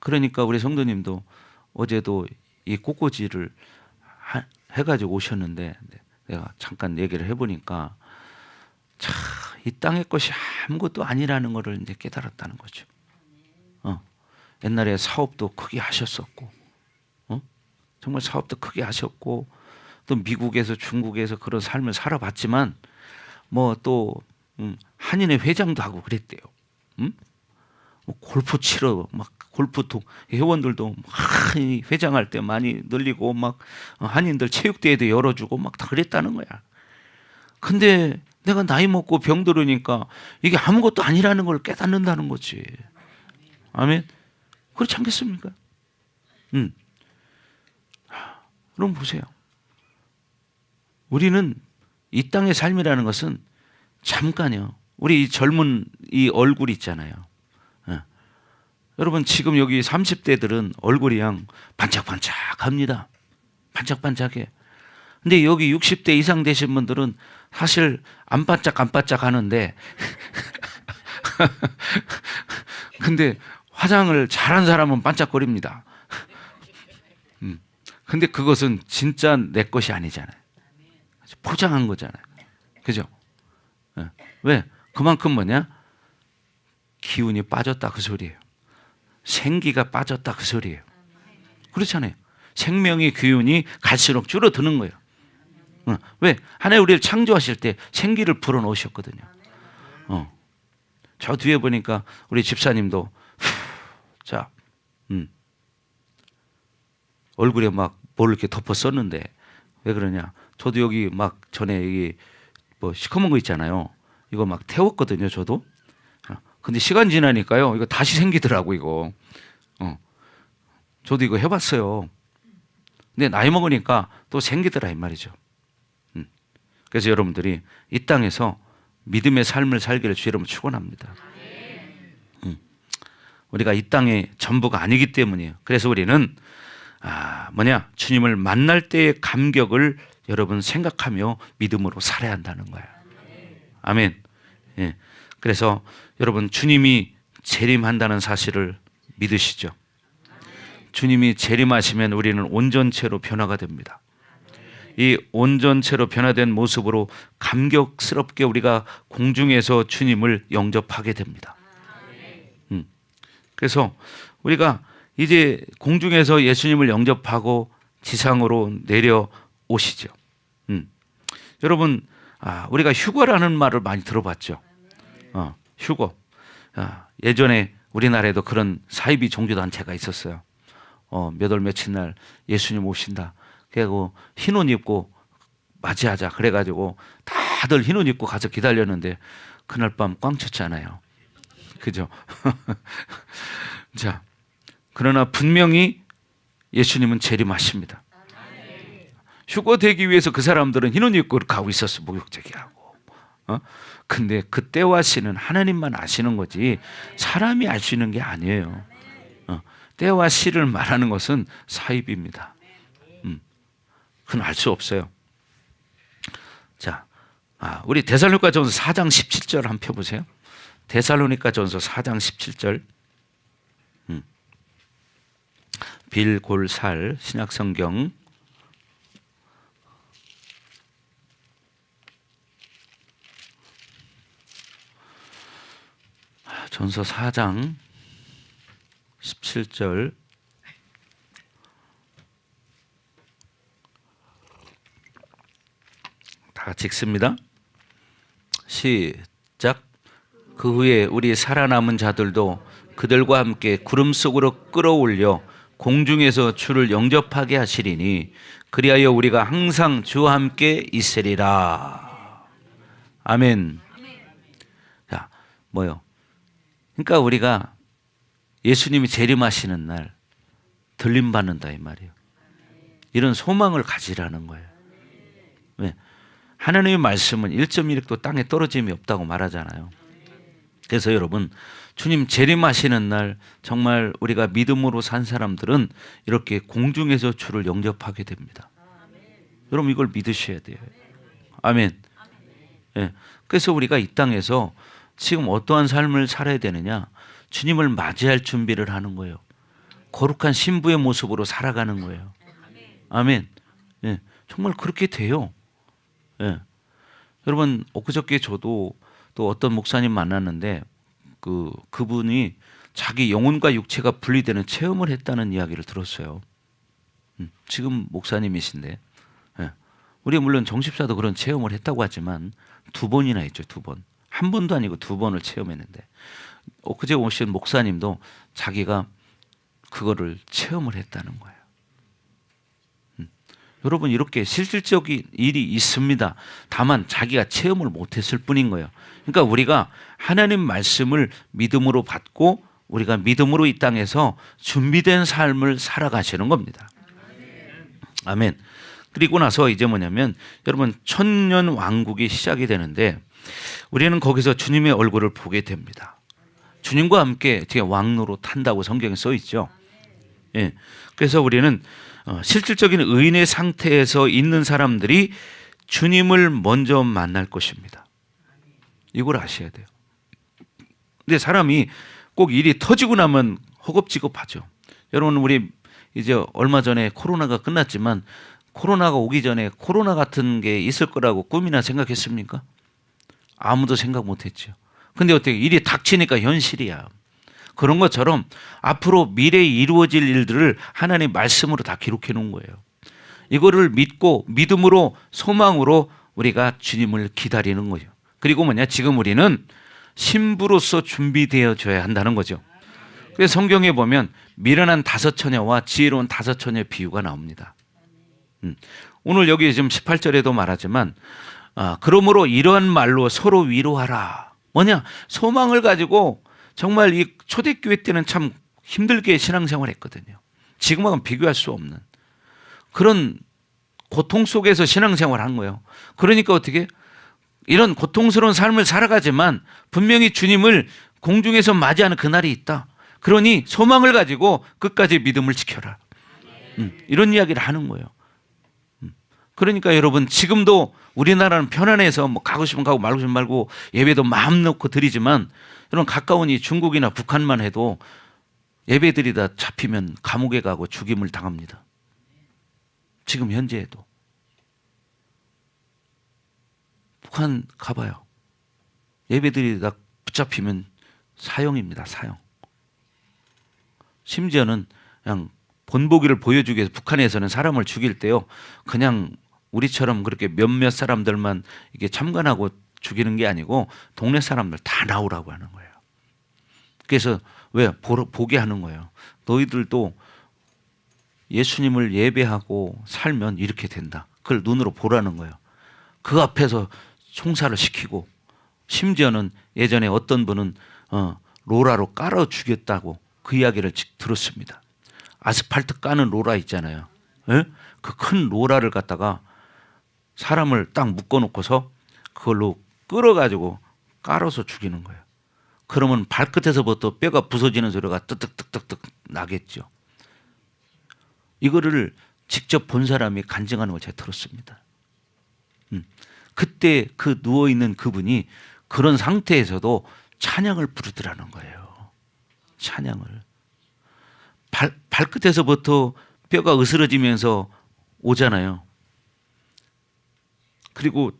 그러니까 우리 성도님도 어제도 이 꽃꽂이를 해가지고 오셨는데 내가 잠깐 얘기를 해보니까 참 이 땅의 것이 아무것도 아니라는 것을 이제 깨달았다는 거죠. 옛날에 사업도 크게 하셨었고, 정말 사업도 크게 하셨고, 또 미국에서 중국에서 그런 삶을 살아봤지만, 뭐 또 한인회 회장도 하고 그랬대요. 뭐 골프 치러 막 골프 회원들도 막 회장할 때 많이 늘리고 막 한인들 체육대회도 열어주고 막 다 그랬다는 거야. 근데 내가 나이 먹고 병 들으니까 이게 아무것도 아니라는 걸 깨닫는다는 거지. 아멘. 그렇지 않겠습니까? 그럼 보세요. 우리는 이 땅의 삶이라는 것은 잠깐이요. 우리 이 젊은 이 얼굴 있잖아요. 여러분 지금 여기 30대들은 얼굴이 그냥 반짝반짝합니다. 반짝반짝해. 근데 여기 60대 이상 되신 분들은 사실 안 반짝 하는데 근데 화장을 잘한 사람은 반짝거립니다. 근데 그것은 진짜 내 것이 아니잖아요. 포장한 거잖아요. 그죠? 왜? 그만큼 뭐냐? 기운이 빠졌다 그 소리예요. 생기가 빠졌다 그 소리예요. 그렇잖아요. 생명의 기운이 갈수록 줄어드는 거예요. 왜? 하나님 우리를 창조하실 때 생기를 불어넣으셨거든요. 저 뒤에 보니까 우리 집사님도 자, 얼굴에 막 뭘 이렇게 덮어 썼는데 왜 그러냐? 저도 여기 막 전에 여기 뭐 시커먼 거 있잖아요. 이거 막 태웠거든요. 저도. 근데 시간 지나니까요. 이거 다시 생기더라고 이거. 저도 이거 해봤어요. 근데 나이 먹으니까 또 생기더라 이 말이죠. 그래서 여러분들이 이 땅에서 믿음의 삶을 살기를 주 여러분 축원합니다. 우리가 이 땅의 전부가 아니기 때문이에요. 그래서 우리는 주님을 만날 때의 감격을 여러분 생각하며 믿음으로 살아야 한다는 거예요. 아멘. 예. 그래서 여러분 주님이 재림한다는 사실을 믿으시죠? 주님이 재림하시면 우리는 온전체로 변화가 됩니다. 이 온전체로 변화된 모습으로 감격스럽게 우리가 공중에서 주님을 영접하게 됩니다. 그래서 우리가 이제 공중에서 예수님을 영접하고 지상으로 내려오시죠. 여러분, 우리가 휴거라는 말을 많이 들어봤죠. 휴거. 예전에 우리나라에도 그런 사이비 종교단체가 있었어요. 몇 월 며칠 날 예수님 오신다. 그래고 흰 옷 입고 맞이하자. 그래가지고 다들 흰 옷 입고 가서 기다렸는데 그날 밤 꽝 쳤잖아요. 그죠? 자, 그러나 분명히 예수님은 재림하십니다. 휴거되기 위해서 그 사람들은 흰 옷 입고 가고 있었어. 목욕제기하고. 근데 그 때와 시는 하나님만 아시는 거지 사람이 알 수 있는 게 아니에요. 때와 시를 말하는 것은 사입입니다. 그건 알 수 없어요. 자, 우리 데살로니가전서 4장 17절 한번 펴보세요. 데살로니가전서 4장 17절. 빌골살 신약성경. 전서 4장 17절. 다 같이 읽습니다. 시작. 그 후에 우리 살아남은 자들도 그들과 함께 구름 속으로 끌어올려 공중에서 주를 영접하게 하시리니 그리하여 우리가 항상 주와 함께 있으리라. 아멘. 자, 뭐요? 그러니까 우리가 예수님이 재림하시는 날 들림 받는다 이 말이에요. 이런 소망을 가지라는 거예요. 왜? 하나님의 말씀은 1.1획도 땅에 떨어짐이 없다고 말하잖아요. 그래서 여러분 주님 재림하시는 날 정말 우리가 믿음으로 산 사람들은 이렇게 공중에서 주를 영접하게 됩니다. 여러분 이걸 믿으셔야 돼요. 아멘. 예. 그래서 우리가 이 땅에서 지금 어떠한 삶을 살아야 되느냐? 주님을 맞이할 준비를 하는 거예요. 거룩한 신부의 모습으로 살아가는 거예요. 아멘. 예. 정말 그렇게 돼요. 예. 여러분 엊그저께 저도 또 어떤 목사님 만났는데 그분이 자기 영혼과 육체가 분리되는 체험을 했다는 이야기를 들었어요. 지금 목사님이신데 우리 물론 정십사도 그런 체험을 했다고 하지만 2번이나 했죠. 2번. 한 번도 아니고 2번을 체험했는데 엊그제 오신 목사님도 자기가 그거를 체험을 했다는 거예요. 여러분 이렇게 실질적인 일이 있습니다. 다만 자기가 체험을 못했을 뿐인 거예요. 그러니까 우리가 하나님 말씀을 믿음으로 받고 우리가 믿음으로 이 땅에서 준비된 삶을 살아가시는 겁니다. 아멘. 그리고 나서 이제 뭐냐면 여러분 천년 왕국이 시작이 되는데 우리는 거기서 주님의 얼굴을 보게 됩니다. 주님과 함께 왕로로 탄다고 성경에 써 있죠. 예. 그래서 우리는 실질적인 의인의 상태에서 있는 사람들이 주님을 먼저 만날 것입니다. 이걸 아셔야 돼요. 근데 사람이 꼭 일이 터지고 나면 허겁지겁하죠. 여러분 우리 이제 얼마 전에 코로나가 끝났지만 코로나가 오기 전에 코로나 같은 게 있을 거라고 꿈이나 생각했습니까? 아무도 생각 못했죠. 근데 어떻게 일이 닥치니까 현실이야. 그런 것처럼 앞으로 미래에 이루어질 일들을 하나님 말씀으로 다 기록해 놓은 거예요. 이거를 믿고 믿음으로 소망으로 우리가 주님을 기다리는 거예요. 그리고 지금 우리는 신부로서 준비되어져야 한다는 거죠. 그래서 성경에 보면 미련한 5처녀와 지혜로운 5처녀의 비유가 나옵니다. 오늘 여기 지금 18절에도 말하지만 그러므로 이러한 말로 서로 위로하라. 소망을 가지고 정말 이 초대교회 때는 참 힘들게 신앙생활 했거든요. 지금하고는 비교할 수 없는 그런 고통 속에서 신앙생활을 한 거예요. 그러니까 어떻게 이런 고통스러운 삶을 살아가지만 분명히 주님을 공중에서 맞이하는 그날이 있다. 그러니 소망을 가지고 끝까지 믿음을 지켜라. 이런 이야기를 하는 거예요. 그러니까 여러분 지금도 우리나라는 편안해서 뭐 가고 싶으면 가고 말고 싶으면 말고 예배도 마음 놓고 드리지만 여러분 가까운 이 중국이나 북한만 해도 예배 드리다 잡히면 감옥에 가고 죽임을 당합니다. 지금 현재에도. 북한 가봐요. 예배 드리다 붙잡히면 사형입니다. 사형. 심지어는 그냥 본보기를 보여주기 위해서 북한에서는 사람을 죽일 때요. 그냥 우리처럼 그렇게 몇몇 사람들만 이게 참관하고 죽이는 게 아니고 동네 사람들 다 나오라고 하는 거예요. 그래서 왜? 보게 하는 거예요. 너희들도 예수님을 예배하고 살면 이렇게 된다. 그걸 눈으로 보라는 거예요. 그 앞에서 총살을 시키고 심지어는 예전에 어떤 분은 로라로 깔아 죽였다고 그 이야기를 들었습니다. 아스팔트 까는 로라 있잖아요. 그 큰 로라를 갖다가 사람을 딱 묶어놓고서 그걸로 끌어가지고 깔아서 죽이는 거예요. 그러면 발끝에서부터 뼈가 부서지는 소리가 뜨뜩뜨뜩뜨뜩 나겠죠. 이거를 직접 본 사람이 간증하는 걸 제가 들었습니다. 그때 그 누워있는 그분이 그런 상태에서도 찬양을 부르더라는 거예요. 찬양을. 발끝에서부터 뼈가 으스러지면서 오잖아요. 그리고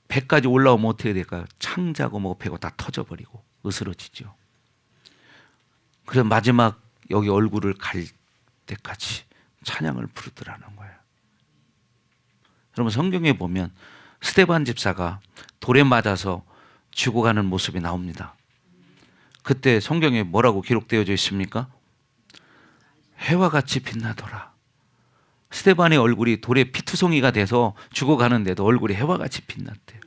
배까지 올라오면 어떻게 될까요? 창자고 뭐 배고 다 터져버리고 으스러지죠. 그래서 마지막 여기 얼굴을 갈 때까지 찬양을 부르더라는 거예요. 여러분 성경에 보면 스데반 집사가 돌에 맞아서 죽어가는 모습이 나옵니다. 그때 성경에 뭐라고 기록되어져 있습니까? 해와 같이 빛나더라. 스데반의 얼굴이 돌에 피투성이가 돼서 죽어가는데도 얼굴이 해와 같이 빛났대요.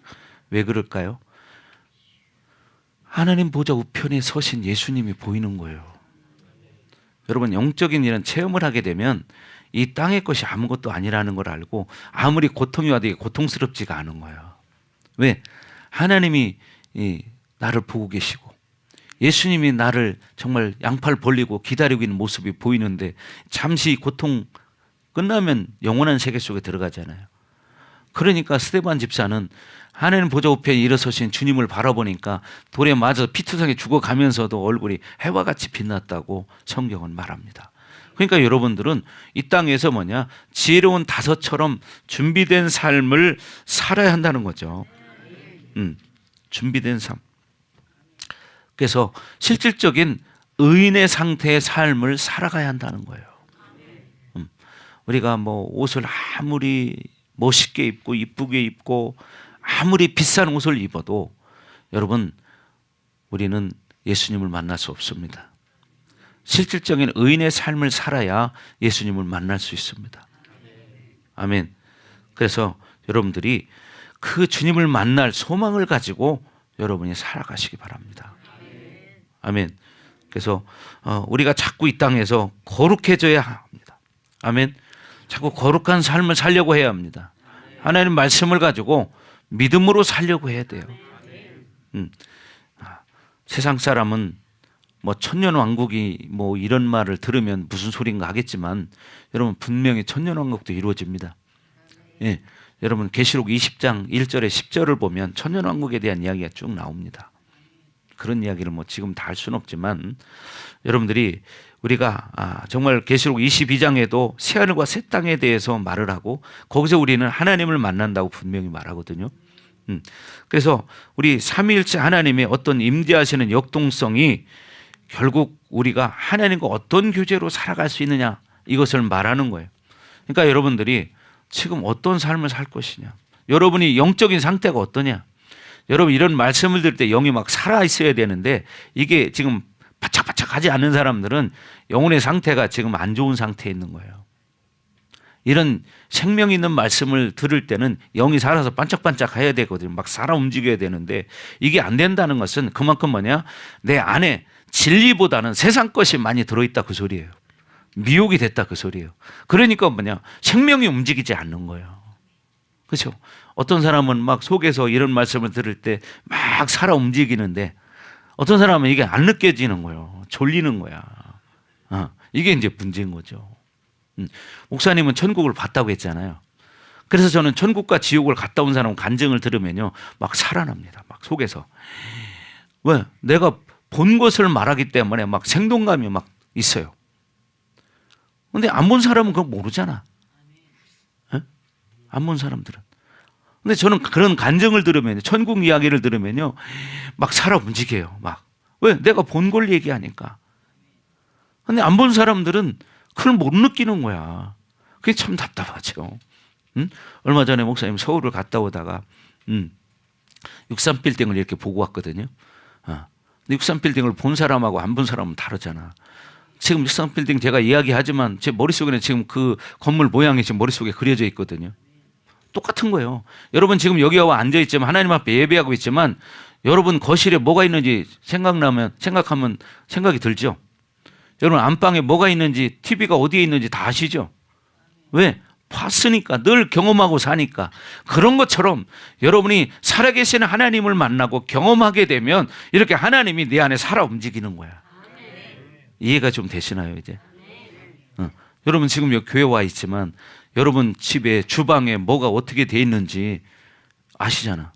왜 그럴까요? 하나님 보좌 우편에 서신 예수님이 보이는 거예요. 여러분 영적인 이런 체험을 하게 되면 이 땅의 것이 아무것도 아니라는 걸 알고 아무리 고통이 와도 고통스럽지가 않은 거예요. 왜? 하나님이 나를 보고 계시고 예수님이 나를 정말 양팔 벌리고 기다리고 있는 모습이 보이는데 잠시 고통 끝나면 영원한 세계 속에 들어가잖아요. 그러니까 스데반 집사는 하나님 보좌 우편에 일어서신 주님을 바라보니까 돌에 맞아서 피투성이 죽어가면서도 얼굴이 해와 같이 빛났다고 성경은 말합니다. 그러니까 여러분들은 이 땅에서 지혜로운 다섯처럼 준비된 삶을 살아야 한다는 거죠. 준비된 삶. 그래서 실질적인 의인의 상태의 삶을 살아가야 한다는 거예요. 우리가 뭐 옷을 아무리 멋있게 입고 이쁘게 입고 아무리 비싼 옷을 입어도 여러분 우리는 예수님을 만날 수 없습니다. 실질적인 의인의 삶을 살아야 예수님을 만날 수 있습니다. 아멘. 그래서 여러분들이 그 주님을 만날 소망을 가지고 여러분이 살아가시기 바랍니다. 아멘. 그래서 우리가 자꾸 이 땅에서 거룩해져야 합니다. 아멘. 자꾸 거룩한 삶을 살려고 해야 합니다. 하나님 말씀을 가지고 믿음으로 살려고 해야 돼요. 세상 사람은 뭐 천년왕국이 뭐 이런 말을 들으면 무슨 소린가 하겠지만 여러분 분명히 천년왕국도 이루어집니다. 예, 여러분 계시록 20장 1절에 10절을 보면 천년왕국에 대한 이야기가 쭉 나옵니다. 그런 이야기를 뭐 지금 다 할 수는 없지만 여러분들이 우리가 정말 계시록 22장에도 새하늘과 새 땅에 대해서 말을 하고 거기서 우리는 하나님을 만난다고 분명히 말하거든요. 그래서 우리 삼위일체 하나님의 어떤 임재하시는 역동성이 결국 우리가 하나님과 어떤 교제로 살아갈 수 있느냐 이것을 말하는 거예요. 그러니까 여러분들이 지금 어떤 삶을 살 것이냐, 여러분이 영적인 상태가 어떠냐, 여러분 이런 말씀을 들을 때 영이 막 살아 있어야 되는데 이게 지금 바짝바짝하지 않은 사람들은 영혼의 상태가 지금 안 좋은 상태에 있는 거예요. 이런 생명 있는 말씀을 들을 때는 영이 살아서 반짝반짝 해야 되거든요. 막 살아 움직여야 되는데 이게 안 된다는 것은 그만큼 내 안에 진리보다는 세상 것이 많이 들어있다 그 소리예요. 미혹이 됐다 그 소리예요. 그러니까 뭐냐, 생명이 움직이지 않는 거예요. 그렇죠? 어떤 사람은 막 속에서 이런 말씀을 들을 때 막 살아 움직이는데 어떤 사람은 이게 안 느껴지는 거예요. 졸리는 거야. 이게 이제 문제인 거죠. 목사님은 천국을 봤다고 했잖아요. 그래서 저는 천국과 지옥을 갔다 온 사람 간증을 들으면요, 막 살아납니다. 막 속에서. 왜? 내가 본 것을 말하기 때문에 막 생동감이 막 있어요. 근데 안 본 사람은 그거 모르잖아. 안 본 사람들은. 근데 저는 그런 간증을 들으면, 천국 이야기를 들으면요, 막 살아 움직여요. 막. 왜? 내가 본 걸 얘기하니까. 근데 안 본 사람들은 그걸 못 느끼는 거야. 그게 참 답답하죠. 얼마 전에 목사님 서울을 갔다 오다가 63빌딩을 이렇게 보고 왔거든요. 63빌딩을 본 사람하고 안 본 사람은 다르잖아. 지금 63빌딩 제가 이야기하지만 제 머릿속에는 지금 그 건물 모양이 지금 머릿속에 그려져 있거든요. 똑같은 거예요. 여러분 지금 여기 와 앉아 있지만 하나님 앞에 예배하고 있지만 여러분 거실에 뭐가 있는지 생각하면 생각이 들죠. 여러분 안방에 뭐가 있는지, TV가 어디에 있는지 다 아시죠? 왜? 봤으니까, 늘 경험하고 사니까. 그런 것처럼 여러분이 살아계신 하나님을 만나고 경험하게 되면 이렇게 하나님이 내 안에 살아 움직이는 거야. 이해가 좀 되시나요 이제? 여러분 지금 여기 교회 와 있지만 여러분 집에 주방에 뭐가 어떻게 돼 있는지 아시잖아.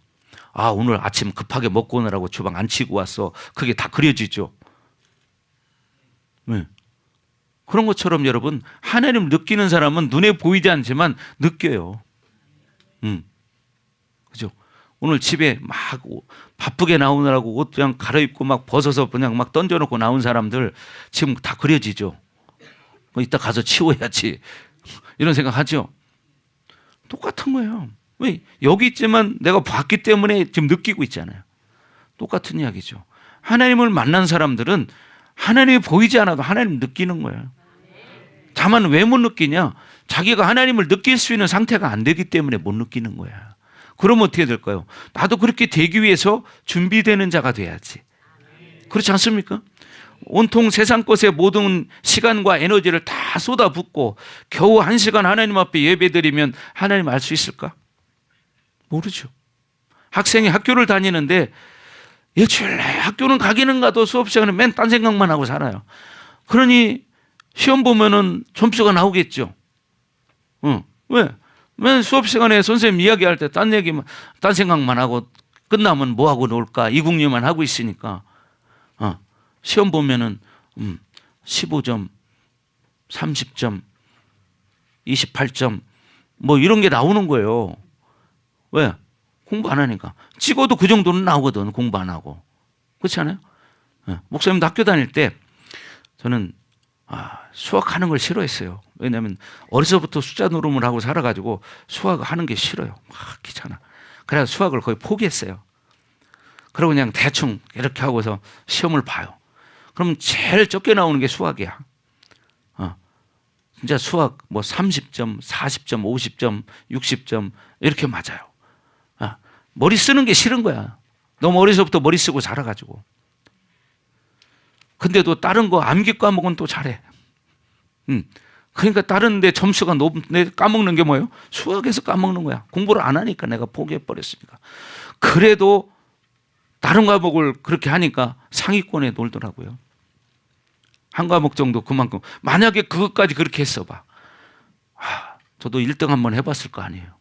오늘 아침 급하게 먹고 오느라고 주방 안 치고 왔어. 그게 다 그려지죠. 네. 그런 것처럼 여러분 하나님을 느끼는 사람은 눈에 보이지 않지만 느껴요. 그죠? 오늘 집에 막 바쁘게 나오느라고 옷 그냥 갈아입고 막 벗어서 그냥 막 던져놓고 나온 사람들 지금 다 그려지죠. 이따 가서 치워야지 이런 생각하죠. 똑같은 거예요. 왜? 여기 있지만 내가 봤기 때문에 지금 느끼고 있잖아요. 똑같은 이야기죠. 하나님을 만난 사람들은 하나님이 보이지 않아도 하나님을 느끼는 거예요. 다만 왜 못 느끼냐? 자기가 하나님을 느낄 수 있는 상태가 안 되기 때문에 못 느끼는 거야. 그러면 어떻게 될까요? 나도 그렇게 되기 위해서 준비되는 자가 돼야지. 그렇지 않습니까? 온통 세상 것에 모든 시간과 에너지를 다 쏟아붓고 겨우 1시간 하나님 앞에 예배드리면 하나님 알 수 있을까? 모르죠. 학생이 학교를 다니는데 일주일 내에 학교는 가기는 가도 수업 시간에 맨 딴 생각만 하고 살아요. 그러니 시험 보면은 점수가 나오겠죠. 왜? 맨 수업 시간에 선생님 이야기할 때 딴 얘기만, 딴 생각만 하고 끝나면 뭐 하고 놀까? 이국리만 하고 있으니까. 시험 보면은 15점, 30점, 28점 뭐 이런 게 나오는 거예요. 왜? 공부 안 하니까. 찍어도 그 정도는 나오거든, 공부 안 하고. 그렇지 않아요? 목사님도 학교 다닐 때 저는 수학하는 걸 싫어했어요. 왜냐하면 어려서부터 숫자 노름을 하고 살아가지고 수학하는 게 싫어요. 막 귀찮아. 그래서 수학을 거의 포기했어요. 그리고 그냥 대충 이렇게 하고서 시험을 봐요. 그럼 제일 적게 나오는 게 수학이야. 진짜 수학 뭐 30점, 40점, 50점, 60점 이렇게 맞아요. 머리 쓰는 게 싫은 거야. 너무 어려서부터 머리 쓰고 자라가지고. 근데도 다른 거 암기 과목은 또 잘해. 그러니까 다른 데 점수가 높은데 까먹는 게 뭐예요? 수학에서 까먹는 거야. 공부를 안 하니까 내가 포기해버렸으니까. 그래도 다른 과목을 그렇게 하니까 상위권에 놀더라고요. 한 과목 정도 그만큼. 만약에 그것까지 그렇게 했어 봐. 저도 1등 한번 해봤을 거 아니에요.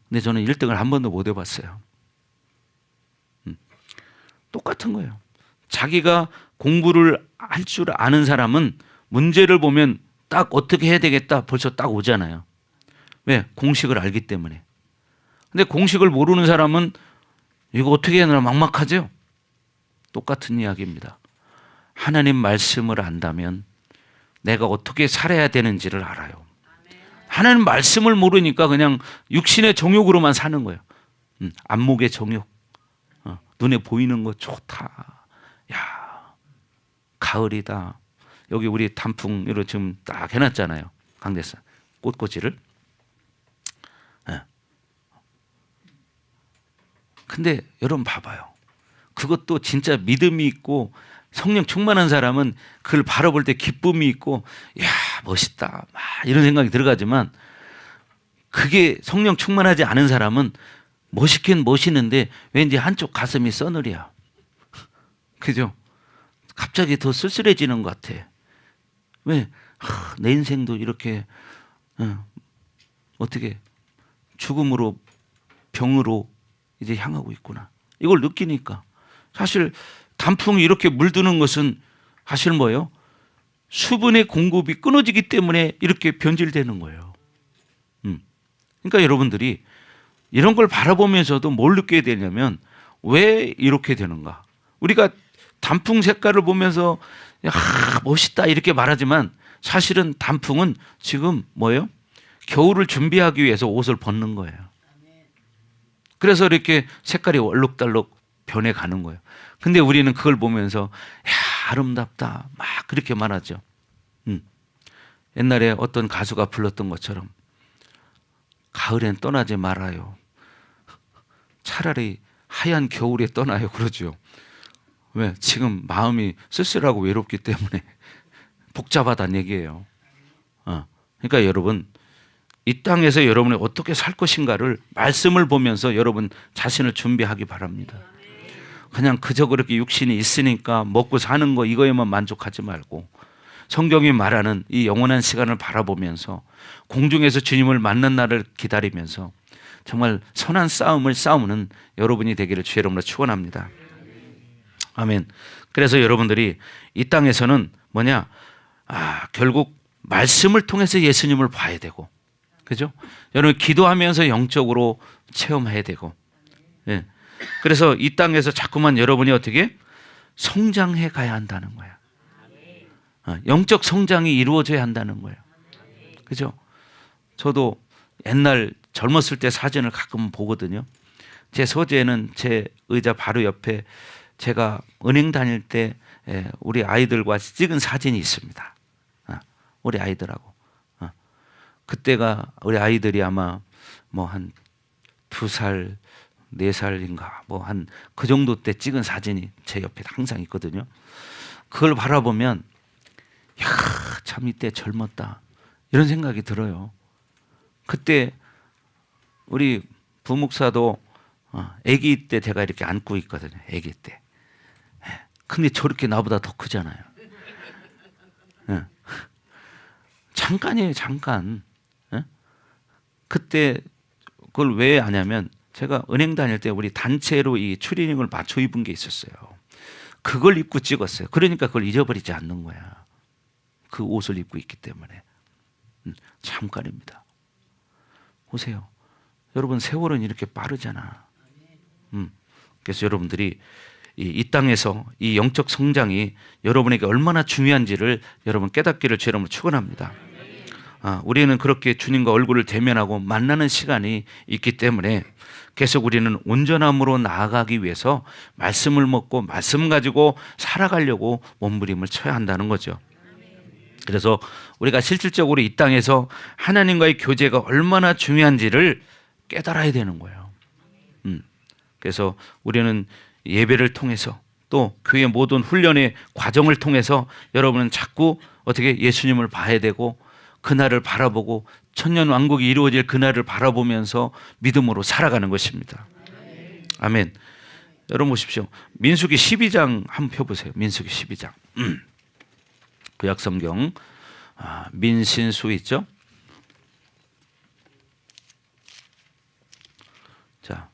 근데 저는 1등을 한 번도 못 해봤어요. 똑같은 거예요. 자기가 공부를 할 줄 아는 사람은 문제를 보면 딱 어떻게 해야 되겠다 벌써 딱 오잖아요. 왜? 공식을 알기 때문에. 근데 공식을 모르는 사람은 이거 어떻게 해야 되나 막막하죠? 똑같은 이야기입니다. 하나님 말씀을 안다면 내가 어떻게 살아야 되는지를 알아요. 하나님 말씀을 모르니까 그냥 육신의 정욕으로만 사는 거예요. 안목의 정욕. 눈에 보이는 거 좋다. 야, 가을이다. 여기 우리 단풍으로 지금 딱 해놨잖아요. 강대산 꽃꽂이를. 근데 여러분 봐봐요. 그것도 진짜 믿음이 있고 성령 충만한 사람은 그걸 바라볼 때 기쁨이 있고, 야, 멋있다 막 이런 생각이 들어가지만 그게 성령 충만하지 않은 사람은 멋있긴 멋있는데 왠지 한쪽 가슴이 서늘이야. 그죠? 갑자기 더 쓸쓸해지는 것 같아. 왜? 내 인생도 이렇게 어떻게 죽음으로 병으로 이제 향하고 있구나. 이걸 느끼니까 사실 단풍이 이렇게 물드는 것은 사실 뭐예요? 수분의 공급이 끊어지기 때문에 이렇게 변질되는 거예요. 그러니까 여러분들이 이런 걸 바라보면서도 뭘 느껴야 되냐면 왜 이렇게 되는가? 우리가 단풍 색깔을 보면서 멋있다 이렇게 말하지만 사실은 단풍은 지금 뭐예요? 겨울을 준비하기 위해서 옷을 벗는 거예요. 그래서 이렇게 색깔이 얼룩달룩 변해가는 거예요. 근데 우리는 그걸 보면서 아름답다 막 그렇게 말하죠. 옛날에 어떤 가수가 불렀던 것처럼 가을엔 떠나지 말아요. 차라리 하얀 겨울에 떠나요 그러죠. 왜? 지금 마음이 쓸쓸하고 외롭기 때문에 복잡하다는 얘기예요. 그러니까 여러분 이 땅에서 여러분이 어떻게 살 것인가를 말씀을 보면서 여러분 자신을 준비하기 바랍니다. 그냥 그저 그렇게 육신이 있으니까 먹고 사는 거 이거에만 만족하지 말고 성경이 말하는 이 영원한 시간을 바라보면서 공중에서 주님을 만난 날을 기다리면서 정말 선한 싸움을 싸우는 여러분이 되기를 주의 이름으로 축원합니다. 아멘. 그래서 여러분들이 이 땅에서는 뭐냐? 결국 말씀을 통해서 예수님을 봐야 되고, 그죠? 여러분 기도하면서 영적으로 체험해야 되고, 예. 그래서 이 땅에서 자꾸만 여러분이 어떻게 성장해 가야 한다는 거야. 영적 성장이 이루어져야 한다는 거예요. 그죠? 저도 옛날 젊었을 때 사진을 가끔 보거든요. 제 서재에는 제 의자 바로 옆에 제가 은행 다닐 때 우리 아이들과 찍은 사진이 있습니다. 우리 아이들하고. 그때가 우리 아이들이 아마 뭐 한 2살, 4살인가 뭐 한 그 정도 때 찍은 사진이 제 옆에 항상 있거든요. 그걸 바라보면 참 이때 젊었다 이런 생각이 들어요. 그때 우리 부목사도 아기 때 제가 이렇게 안고 있거든요. 아기 때. 근데 저렇게 나보다 더 크잖아요. 잠깐이에요, 잠깐. 그때 그걸 왜 아냐면 제가 은행 다닐 때 우리 단체로 이 추리닝을 맞춰 입은 게 있었어요. 그걸 입고 찍었어요. 그러니까 그걸 잊어버리지 않는 거야. 그 옷을 입고 있기 때문에. 잠깐입니다. 보세요. 여러분 세월은 이렇게 빠르잖아. 그래서 여러분들이 이 땅에서 이 영적 성장이 여러분에게 얼마나 중요한지를 여러분 깨닫기를 주 여러분을 축원합니다. 우리는 그렇게 주님과 얼굴을 대면하고 만나는 시간이 있기 때문에 계속 우리는 온전함으로 나아가기 위해서 말씀을 먹고 말씀 가지고 살아가려고 몸부림을 쳐야 한다는 거죠. 그래서 우리가 실질적으로 이 땅에서 하나님과의 교제가 얼마나 중요한지를 깨달아야 되는 거예요. 그래서 우리는 예배를 통해서 또 교회 모든 훈련의 과정을 통해서 여러분은 자꾸 어떻게 예수님을 봐야 되고 그날을 바라보고 천년왕국이 이루어질 그날을 바라보면서 믿음으로 살아가는 것입니다. 아멘. 여러분 보십시오. 민수기 12장 한번 펴보세요. 민수기 12장. 구약성경 민신수 있죠? 자,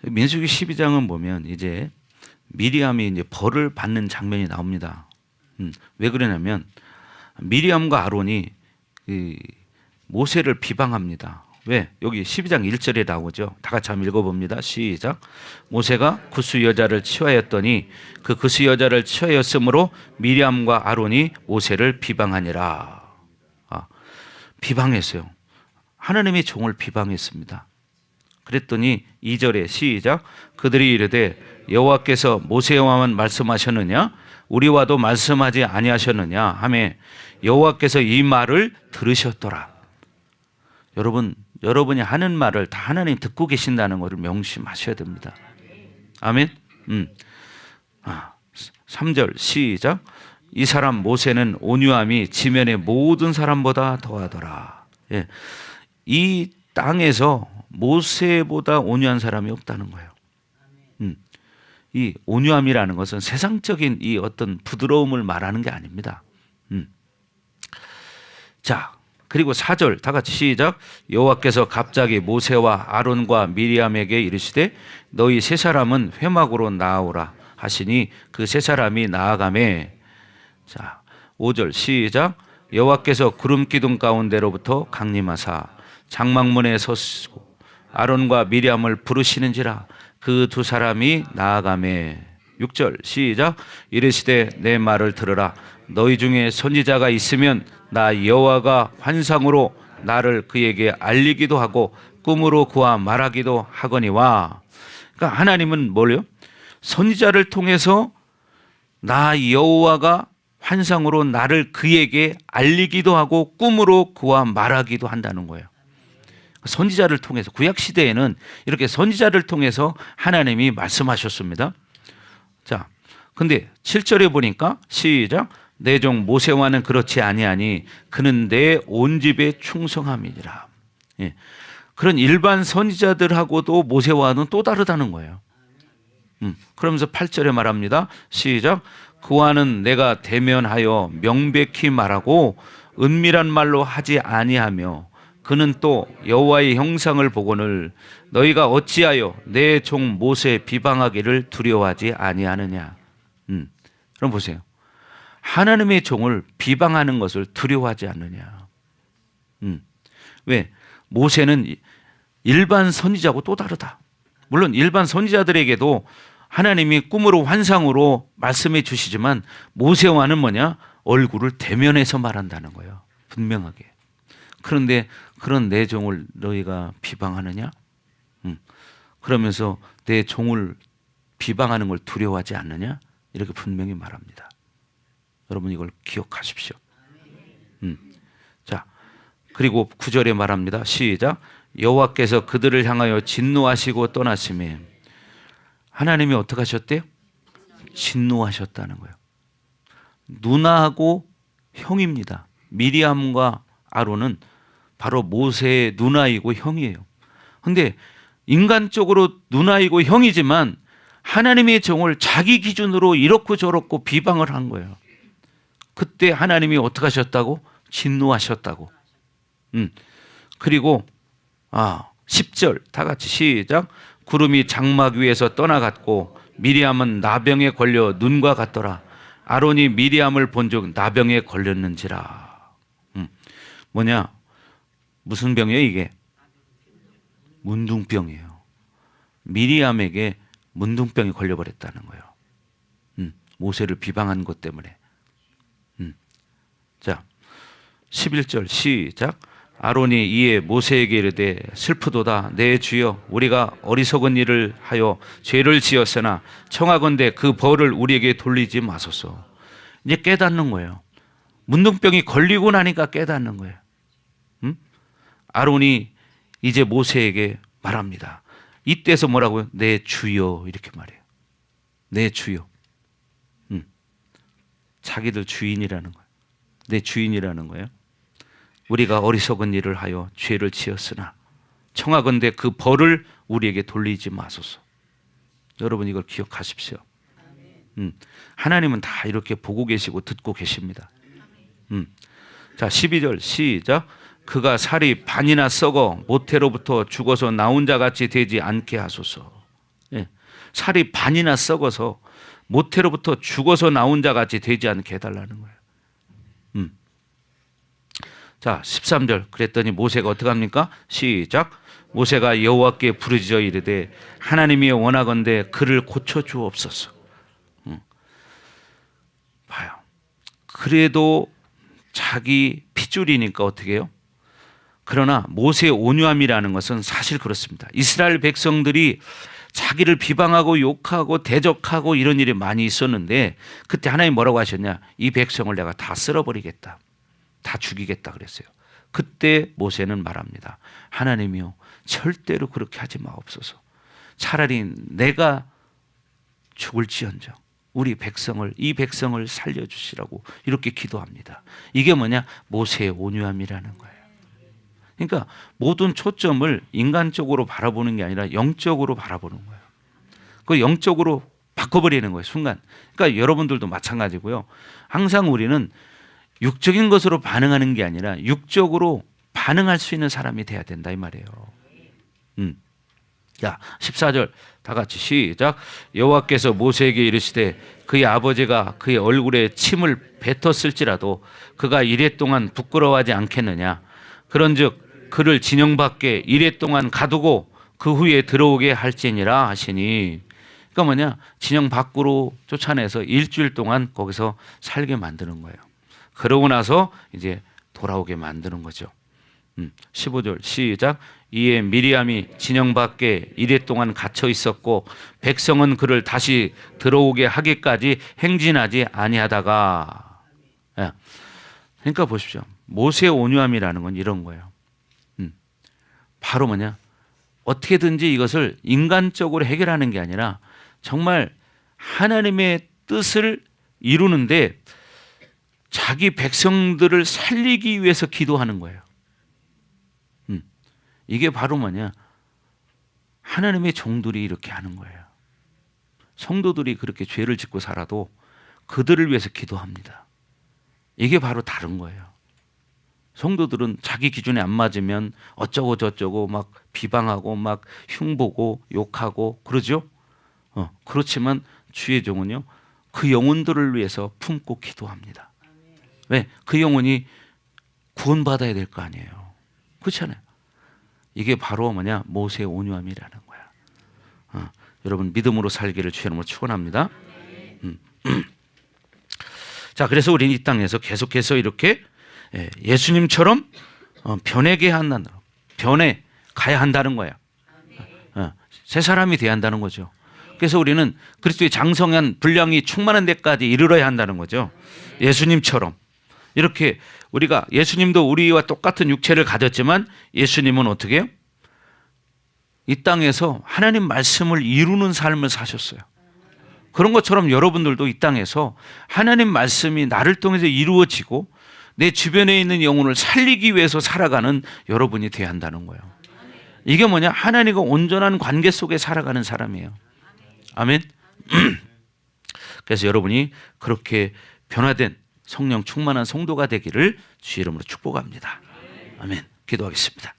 민수기 12장은 보면 이제 미리암이 이제 벌을 받는 장면이 나옵니다. 왜 그러냐면 미리암과 아론이 모세를 비방합니다. 왜? 여기 12장 1절에 나오죠. 다 같이 한번 읽어봅니다. 시작. 모세가 구스 여자를 취하였더니 그 구스 여자를 취하였으므로 미리암과 아론이 모세를 비방하니라. 비방했어요. 하나님의 종을 비방했습니다. 그랬더니 2절에 시작. 그들이 이르되 여호와께서 모세와만 말씀하셨느냐 우리와도 말씀하지 아니하셨느냐 하매 여호와께서 이 말을 들으셨더라. 여러분이 하는 말을 다 하나님 듣고 계신다는 것을 명심하셔야 됩니다. 아멘. 3절 시작. 이 사람 모세는 온유함이 지면의 모든 사람보다 더하더라. 예. 이 땅에서 모세보다 온유한 사람이 없다는 거예요. 이 온유함이라는 것은 세상적인 이 어떤 부드러움을 말하는 게 아닙니다. 자, 그리고 4절 다 같이 시작. 여호와께서 갑자기 모세와 아론과 미리암에게 이르시되 너희 세 사람은 회막으로 나아오라 하시니 그 세 사람이 나아가매. 자, 5절 시작. 여호와께서 구름 기둥 가운데로부터 강림하사 장막문에 서시고 아론과 미리암을 부르시는지라 그 두 사람이 나아가매. 6절 시작. 이르시되 내 말을 들으라. 너희 중에 선지자가 있으면 나 여호와가 환상으로 나를 그에게 알리기도 하고 꿈으로 그와 말하기도 하거니와. 그러니까 하나님은 뭘요? 선지자를 통해서 나 여호와가 환상으로 나를 그에게 알리기도 하고 꿈으로 그와 말하기도 한다는 거예요. 선지자를 통해서, 구약 시대에는 이렇게 선지자를 통해서 하나님이 말씀하셨습니다. 자, 근데 7절에 보니까 시작. 내 종 모세와는 그렇지 아니하니 그는 내 온 집에 충성함이니라. 예. 그런 일반 선지자들하고도 모세와는 또 다르다는 거예요. 그러면서 8절에 말합니다. 시작. 그와는 내가 대면하여 명백히 말하고 은밀한 말로 하지 아니하며 그는 또 여호와의 형상을 보고는 너희가 어찌하여 내 종 모세 비방하기를 두려워하지 아니하느냐. 그럼 보세요. 하나님의 종을 비방하는 것을 두려워하지 않느냐. 왜? 모세는 일반 선지자하고 또 다르다. 물론 일반 선지자들에게도 하나님이 꿈으로 환상으로 말씀해 주시지만 모세와는 뭐냐? 얼굴을 대면해서 말한다는 거예요. 분명하게. 그런데 그런 내 종을 너희가 비방하느냐? 그러면서 내 종을 비방하는 걸 두려워하지 않느냐? 이렇게 분명히 말합니다. 여러분 이걸 기억하십시오. 자, 그리고 9절에 말합니다. 시작. 여호와께서 그들을 향하여 진노하시고 떠나시매. 하나님이 어떻게 하셨대요? 진노하셨다는 거예요. 누나하고 형입니다. 미리암과 아론은 바로 모세의 누나이고 형이에요. 그런데 인간적으로 누나이고 형이지만 하나님의 종을 자기 기준으로 이렇고 저렇고 비방을 한 거예요. 그때 하나님이 어떻게 하셨다고? 진노하셨다고. 그리고 10절 다 같이 시작. 구름이 장막 위에서 떠나갔고 미리암은 나병에 걸려 눈과 같더라. 아론이 미리암을 본즉 나병에 걸렸는지라. 뭐냐? 무슨 병이에요 이게? 문둥병이에요. 미리암에게 문둥병이 걸려버렸다는 거예요. 모세를 비방한 것 때문에. 자, 11절 시작. 아론이 이에 모세에게 이르되 슬프도다 내 주여 우리가 어리석은 일을 하여 죄를 지었으나 청하건대 그 벌을 우리에게 돌리지 마소서. 이제 깨닫는 거예요. 문둥병이 걸리고 나니까 깨닫는 거예요. 아론이 이제 모세에게 말합니다. 이때서 뭐라고요? 내 주여 이렇게 말해요. 내 주여. 자기들 주인이라는 거예요. 내 주인이라는 거예요. 우리가 어리석은 일을 하여 죄를 지었으나 청하건대 그 벌을 우리에게 돌리지 마소서. 여러분 이걸 기억하십시오. 하나님은 다 이렇게 보고 계시고 듣고 계십니다. 자, 12절 시작. 그가 살이 반이나 썩어 모태로부터 죽어서 나온 자 같이 되지 않게 하소서. 예. 살이 반이나 썩어서 모태로부터 죽어서 나온 자 같이 되지 않게 해달라는 거예요. 자, 13절. 그랬더니 모세가 어떻게 합니까? 시작. 모세가 여호와께 부르짖어 이르되 하나님이 원하건대 그를 고쳐 주옵소서. 봐요. 그래도 자기 핏줄이니까 어떻게 해요? 그러나 모세의 온유함이라는 것은 사실 그렇습니다. 이스라엘 백성들이 자기를 비방하고 욕하고 대적하고 이런 일이 많이 있었는데 그때 하나님 뭐라고 하셨냐? 이 백성을 내가 다 쓸어버리겠다. 다 죽이겠다 그랬어요. 그때 모세는 말합니다. 하나님이요, 절대로 그렇게 하지 마옵소서. 차라리 내가 죽을지언정 이 백성을 살려주시라고 이렇게 기도합니다. 이게 뭐냐? 모세의 온유함이라는 거예요. 그러니까 모든 초점을 인간적으로 바라보는 게 아니라 영적으로 바라보는 거예요. 그 영적으로 바꿔버리는 거예요, 순간. 그러니까 여러분들도 마찬가지고요. 항상 우리는 육적인 것으로 반응하는 게 아니라 육적으로 반응할 수 있는 사람이 돼야 된다 이 말이에요. 자, 14절 다 같이 시작. 여호와께서 모세에게 이르시되 그의 아버지가 그의 얼굴에 침을 뱉었을지라도 그가 이레 동안 부끄러워하지 않겠느냐. 그런즉 그를 진영 밖에 이레 동안 가두고 그 후에 들어오게 할지니라 하시니. 그러니까 뭐냐? 진영 밖으로 쫓아내서 일주일 동안 거기서 살게 만드는 거예요. 그러고 나서 이제 돌아오게 만드는 거죠. 15절 시작. 이에 미리암이 진영 밖에 이레 동안 갇혀 있었고 백성은 그를 다시 들어오게 하기까지 행진하지 아니하다가. 그러니까 보십시오. 모세의 온유함이라는 건 이런 거예요. 바로 뭐냐? 어떻게든지 이것을 인간적으로 해결하는 게 아니라 정말 하나님의 뜻을 이루는데 자기 백성들을 살리기 위해서 기도하는 거예요. 이게 바로 뭐냐? 하나님의 종들이 이렇게 하는 거예요. 성도들이 그렇게 죄를 짓고 살아도 그들을 위해서 기도합니다. 이게 바로 다른 거예요. 성도들은 자기 기준에 안 맞으면 어쩌고 저쩌고 막 비방하고 막 흉보고 욕하고 그러죠. 그렇지만 주의 종은요, 그 영혼들을 위해서 품고 기도합니다. 왜? 그 영혼이 구원받아야 될 거 아니에요. 그렇잖아요. 이게 바로 뭐냐? 모세의 온유함이라는 거야. 여러분 믿음으로 살기를 주의 이름으로 축원합니다. 자, 그래서 우리는 이 땅에서 계속해서 이렇게 예수님처럼 변해게 한다는, 변해 가야 한다는 거야. 새 사람이 돼야 한다는 거죠. 그래서 우리는 그리스도의 장성한 분량이 충만한 데까지 이르러야 한다는 거죠. 예수님처럼. 이렇게 우리가, 예수님도 우리와 똑같은 육체를 가졌지만 예수님은 어떻게 해요? 이 땅에서 하나님 말씀을 이루는 삶을 사셨어요. 그런 것처럼 여러분들도 이 땅에서 하나님 말씀이 나를 통해서 이루어지고 내 주변에 있는 영혼을 살리기 위해서 살아가는 여러분이 돼야 한다는 거예요. 이게 뭐냐? 하나님과 온전한 관계 속에 살아가는 사람이에요. 아멘. 그래서 여러분이 그렇게 변화된 성령 충만한 성도가 되기를 주의 이름으로 축복합니다. 아멘. 기도하겠습니다.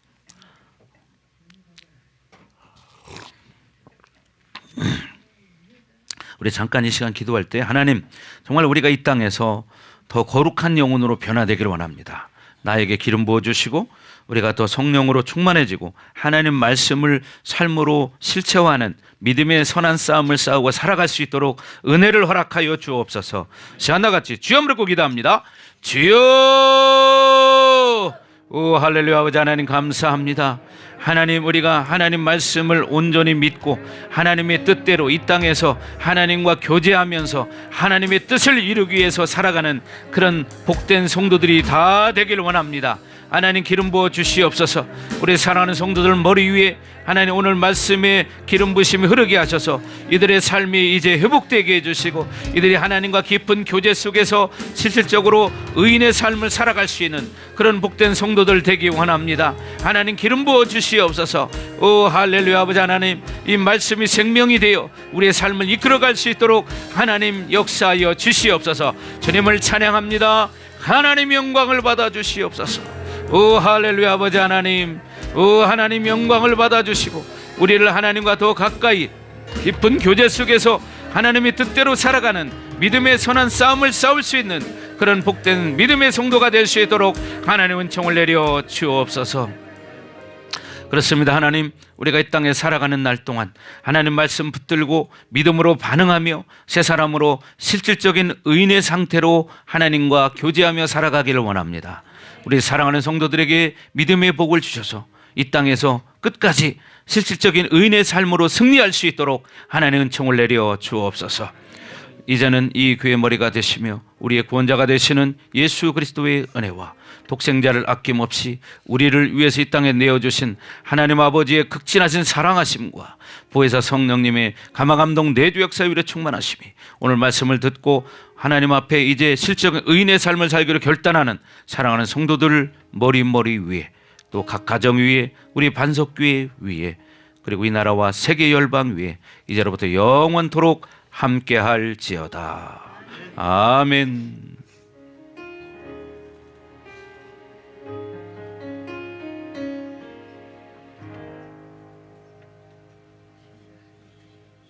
우리 잠깐 이 시간 기도할 때, 하나님, 정말 우리가 이 땅에서 더 거룩한 영혼으로 변화되기를 원합니다. 나에게 기름 부어주시고 우리가 더 성령으로 충만해지고 하나님 말씀을 삶으로 실체화하는 믿음의 선한 싸움을 싸우고 살아갈 수 있도록 은혜를 허락하여 주옵소서. 시간과 같이 주여 부르고 기도합니다. 주여! 오 할렐루야. 아버지 하나님 감사합니다. 하나님, 우리가 하나님 말씀을 온전히 믿고 하나님의 뜻대로 이 땅에서 하나님과 교제하면서 하나님의 뜻을 이루기 위해서 살아가는 그런 복된 성도들이 다 되길 원합니다. 하나님 기름 부어 주시옵소서. 우리 사랑하는 성도들 머리 위에 하나님 오늘 말씀에 기름 부심이 흐르게 하셔서 이들의 삶이 이제 회복되게 해주시고 이들이 하나님과 깊은 교제 속에서 실질적으로 의인의 삶을 살아갈 수 있는 그런 복된 성도들 되기 원합니다. 하나님 기름 부어 주시옵소서. 오 할렐루야. 아버지 하나님, 이 말씀이 생명이 되어 우리의 삶을 이끌어갈 수 있도록 하나님 역사하여 주시옵소서. 주님을 찬양합니다. 하나님 영광을 받아 주시옵소서. 오 할렐루야. 아버지 하나님, 오 하나님 영광을 받아주시고 우리를 하나님과 더 가까이 깊은 교제 속에서 하나님의 뜻대로 살아가는 믿음의 선한 싸움을 싸울 수 있는 그런 복된 믿음의 성도가 될 수 있도록 하나님 은총을 내려 주옵소서. 그렇습니다. 하나님, 우리가 이 땅에 살아가는 날 동안 하나님 말씀 붙들고 믿음으로 반응하며 새 사람으로 실질적인 의인의 상태로 하나님과 교제하며 살아가기를 원합니다. 우리 사랑하는 성도들에게 믿음의 복을 주셔서 이 땅에서 끝까지 실질적인 의인의 삶으로 승리할 수 있도록 하나님의 은총을 내려 주옵소서. 이제는 이 교회 머리가 되시며 우리의 구원자가 되시는 예수 그리스도의 은혜와 독생자를 아낌없이 우리를 위해서 이 땅에 내어주신 하나님 아버지의 극진하신 사랑하심과 보혜사 성령님의 감화감동 내주 역사 위에 충만하심이 오늘 말씀을 듣고 하나님 앞에 이제 실적 의인의 삶을 살기로 결단하는 사랑하는 성도들 머리 위에 또 각 가정 위에 우리 반석교회 위에 그리고 이 나라와 세계 열방 위에 이제로부터 영원토록 함께할지어다. 아멘.